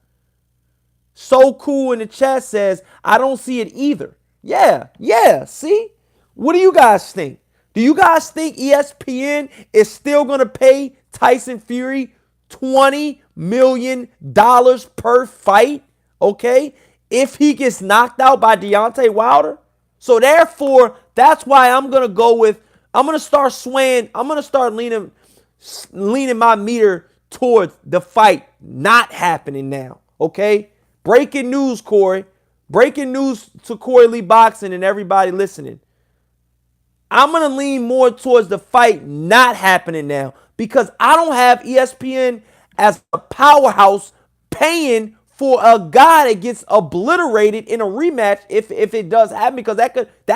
So Cool in the chat says, I don't see it either. Yeah, see? What do you guys think? Do you guys think ESPN is still going to pay Tyson Fury $20 million per fight? Okay? If he gets knocked out by Deontay Wilder? So therefore, that's why I'm going to start swaying, I'm going to start leaning my meter towards the fight not happening now. Okay? Breaking news, Corey. Breaking news to Corey Lee Boxing and everybody listening. I'm going to lean more towards the fight not happening now because I don't have ESPN as a powerhouse paying for a guy that gets obliterated in a rematch if it does happen, because that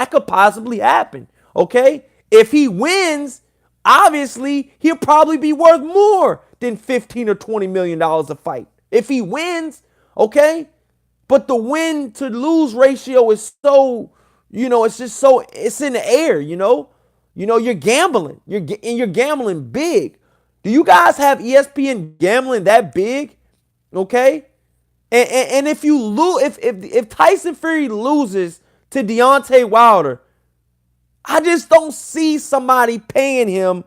could possibly happen. Okay? If he wins, obviously he'll probably be worth more than $15 or $20 million a fight. If he wins, okay? But the win to lose ratio is so, it's in the air, you're gambling. You're gambling big. Do you guys have ESPN gambling that big? Okay? And if you lose, if Tyson Fury loses to Deontay Wilder, I just don't see somebody paying him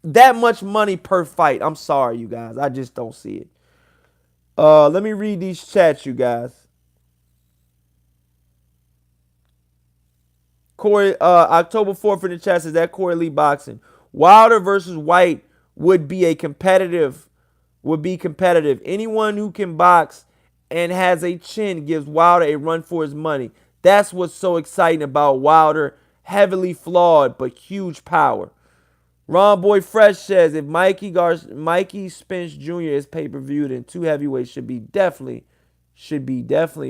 that much money per fight. I'm sorry, you guys. I just don't see it. Let me read these chats, you guys. Corey, October 4th in the chat says that Corey Lee boxing. Wilder versus White would be a competitive, would be competitive. Anyone who can box and has a chin gives Wilder a run for his money. That's what's so exciting about Wilder. Heavily flawed, but huge power. Ron Boy Fresh says if Mikey Spence Jr. is pay-per-view, then two heavyweights should be definitely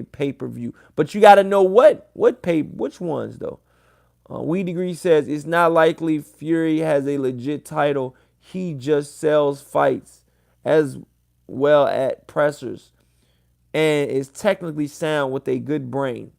pay-per-view. But you got to know which ones though. We Degree says it's not likely Fury has a legit title. He just sells fights as well at pressers and is technically sound with a good brain.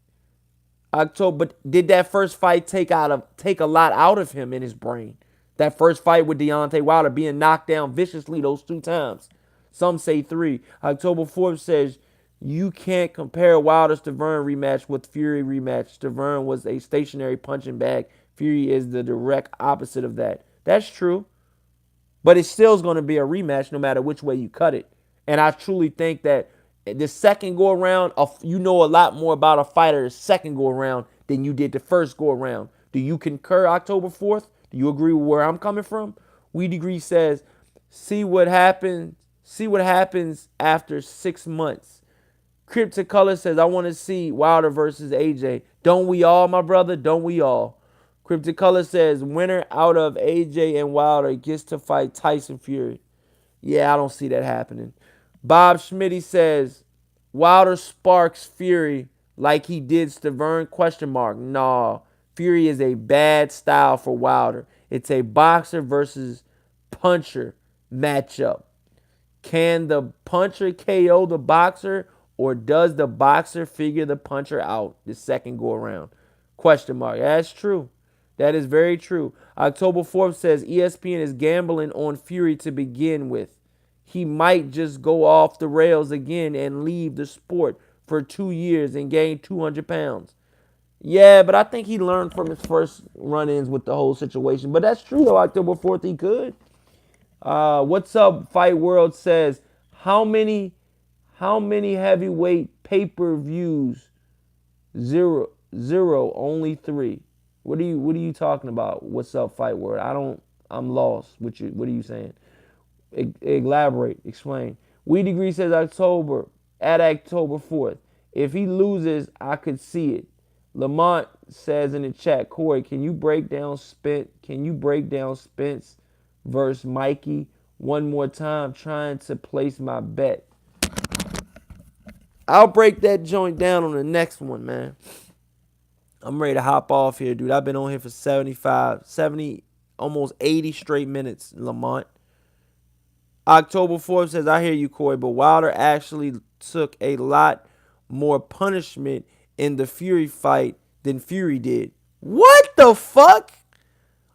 October, but did that first fight take a lot out of him in his brain? That first fight with Deontay Wilder being knocked down viciously those 2 times. Some say 3. October 4th says you can't compare Wilder's Stavern rematch with Fury rematch. Stavern was a stationary punching bag. Fury is the direct opposite of that. That's true. But it still is going to be a rematch no matter which way you cut it. And I truly think that the second go around, you know a lot more about a fighter the second go around than you did the first go around. Do you concur October 4th? Do you agree with where I'm coming from? We Degree says, see what happens after 6 months. Cryptic Color says, I want to see Wilder versus AJ. Don't we all, my brother? Don't we all? Cryptic Color says, winner out of AJ and Wilder gets to fight Tyson Fury. Yeah, I don't see that happening. Bob Schmitty says, Wilder sparks Fury like he did Stavern? Nah, Fury is a bad style for Wilder. It's a boxer versus puncher matchup. Can the puncher KO the boxer, or does the boxer figure the puncher out the second go around? That's true. That is very true. October 4th says ESPN is gambling on Fury to begin with. He might just go off the rails again and leave the sport for 2 years and gain 200 pounds. Yeah, but I think he learned from his first run-ins with the whole situation. But that's true, though. October 4th, he could. What's up, Fight World says, how many heavyweight pay-per-views? Zero, only 3. What are you talking about? What's up, Fight World? I'm lost. What are you saying? Elaborate, explain. We Degree says October 4th. If he loses, I could see it. Lamont says in the chat, Corey, can you break down Spence versus Mikey one more time? Trying to place my bet. I'll break that joint down on the next one, man. I'm ready to hop off here, dude. I've been on here for 70, almost 80 straight minutes, Lamont. October 4th says, I hear you, Corey, but Wilder actually took a lot more punishment in the Fury fight than Fury did. What the fuck?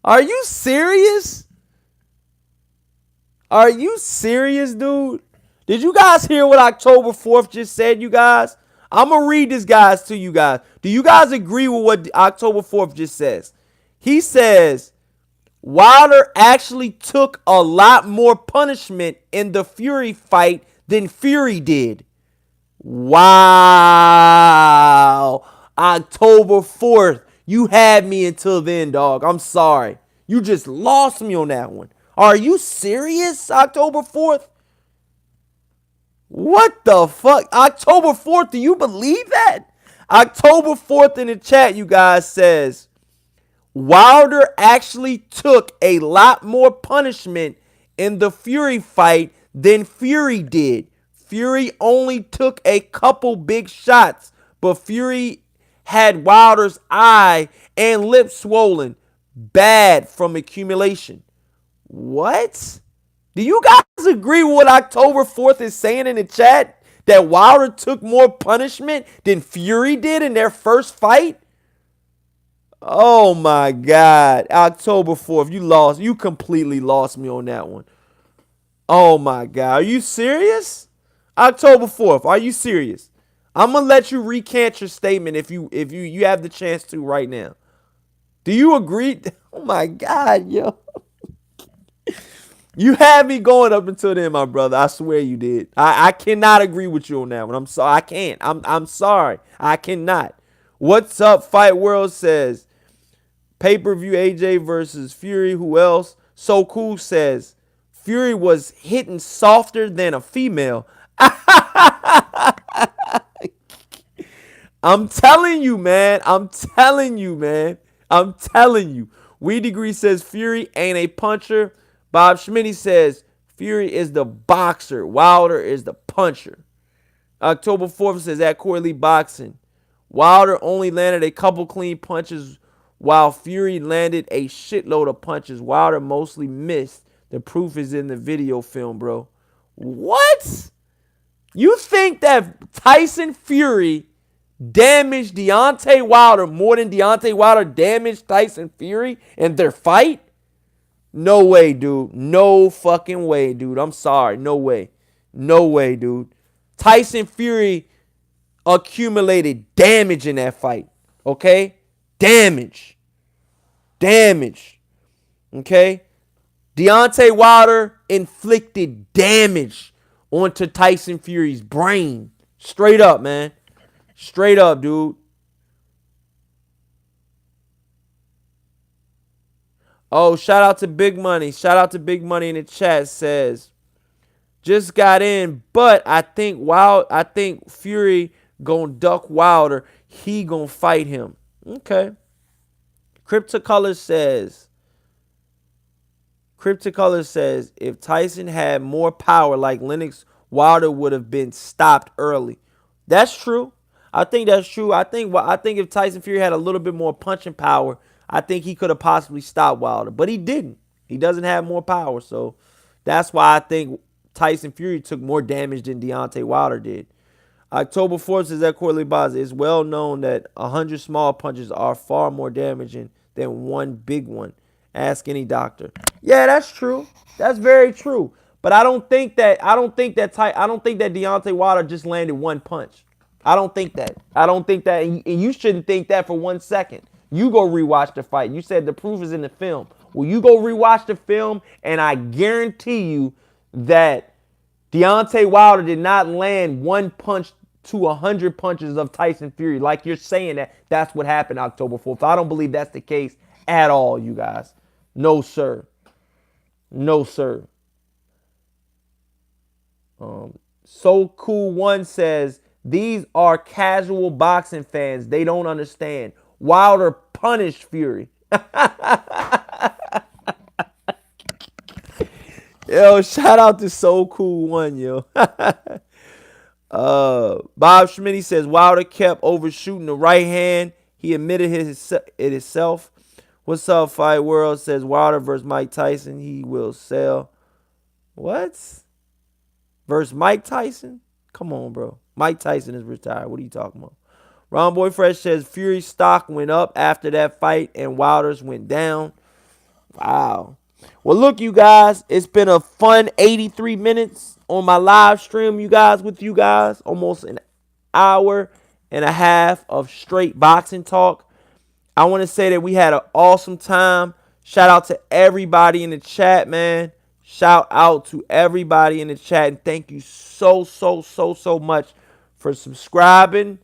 Are you serious? Are you serious, dude? Did you guys hear what October 4th just said, you guys? I'm going to read this, guys, to you guys. Do you guys agree with what October 4th just says? He says, Wilder actually took a lot more punishment in the Fury fight than Fury did. Wow. October 4th. You had me until then, dog. I'm sorry. You just lost me on that one. Are you serious, October 4th? What the fuck? October 4th, do you believe that? October 4th in the chat, you guys, says, Wilder actually took a lot more punishment in the Fury fight than Fury did. Fury only took a couple big shots, but Fury had Wilder's eye and lip swollen bad from accumulation. What? Do you guys agree with what October 4th is saying in the chat? That Wilder took more punishment than Fury did in their first fight? Oh my God. October 4th, you completely lost me on that one. Oh my God. Are you serious? October 4th, are you serious? I'm going to let you recant your statement if you have the chance to right now. Do you agree? Oh my God, yo. You had me going up until then, my brother. I swear you did. I cannot agree with you on that one. I'm sorry. I can't. I'm sorry. I cannot. What's up, Fight World says pay-per-view AJ versus Fury. Who else? So Cool says Fury was hitting softer than a female. I'm telling you, man. I'm telling you, man. I'm telling you. We Degree says Fury ain't a puncher. Bob Schmitty says Fury is the boxer. Wilder is the puncher. October 4th says at Corey Lee Boxing, Wilder only landed a couple clean punches while Fury landed a shitload of punches. Wilder mostly missed. The proof is in the video film, bro. What? You think that Tyson Fury damaged Deontay Wilder more than Deontay Wilder damaged Tyson Fury in their fight? No way, dude. No fucking way, dude. I'm sorry. No way. No way, dude. Tyson Fury accumulated damage in that fight. Okay? Damage. Damage. Okay? Deontay Wilder inflicted damage onto Tyson Fury's brain. Straight up, man. Straight up, dude. Oh, shout out to Big Money. Shout out to Big Money in the chat says, just got in, but I think Fury gonna duck Wilder. He gonna fight him. Okay. Cryptocolor says if Tyson had more power like Lennox, Wilder would have been stopped early. That's true. I think that's true. I think if Tyson Fury had a little bit more punching power, I think he could have possibly stopped Wilder, but he didn't. He doesn't have more power, so that's why I think Tyson Fury took more damage than Deontay Wilder did. October 4th says that Corley Baza. It's well known that 100 small punches are far more damaging than one big one. Ask any doctor. Yeah, that's true. That's very true. But I don't think that Deontay Wilder just landed one punch. I don't think that. And you shouldn't think that for 1 second. You go rewatch the fight. You said the proof is in the film. Well, you go rewatch the film, and I guarantee you that Deontay Wilder did not land one punch to 100 punches of Tyson Fury. Like you're saying that's what happened October 4th. I don't believe that's the case at all, you guys. No, sir. No, sir. So Cool One says, these are casual boxing fans. They don't understand. Wilder punished Fury. Yo, shout out to So Cool One, yo. Bob Schmitty says Wilder kept overshooting the right hand. He admitted it himself. What's up, Fight World? Says Wilder versus Mike Tyson. He will sell. What? Versus Mike Tyson? Come on, bro. Mike Tyson is retired. What are you talking about? Ron Boy Fresh says Fury's stock went up after that fight and Wilder's went down. Wow. Well, look, you guys, it's been a fun 83 minutes on my live stream, you guys, with you guys. Almost an hour and a half of straight boxing talk. I want to say that we had an awesome time. Shout out to everybody in the chat, man. Shout out to everybody in the chat. And thank you so much for subscribing,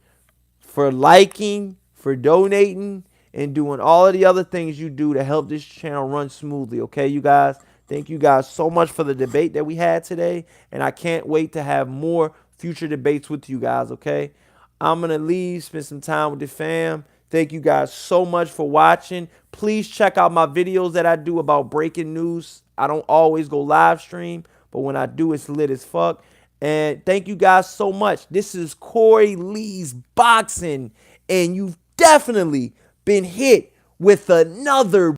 for liking, for donating, and doing all of the other things you do to help this channel run smoothly. Okay, you guys? Thank you guys so much for the debate that we had today. And I can't wait to have more future debates with you guys, okay? I'm going to leave, spend some time with the fam. Thank you guys so much for watching. Please check out my videos that I do about breaking news. I don't always go live stream, but when I do, it's lit as fuck. And thank you guys so much. This is Corey Lee's Boxing, and you've definitely been hit with another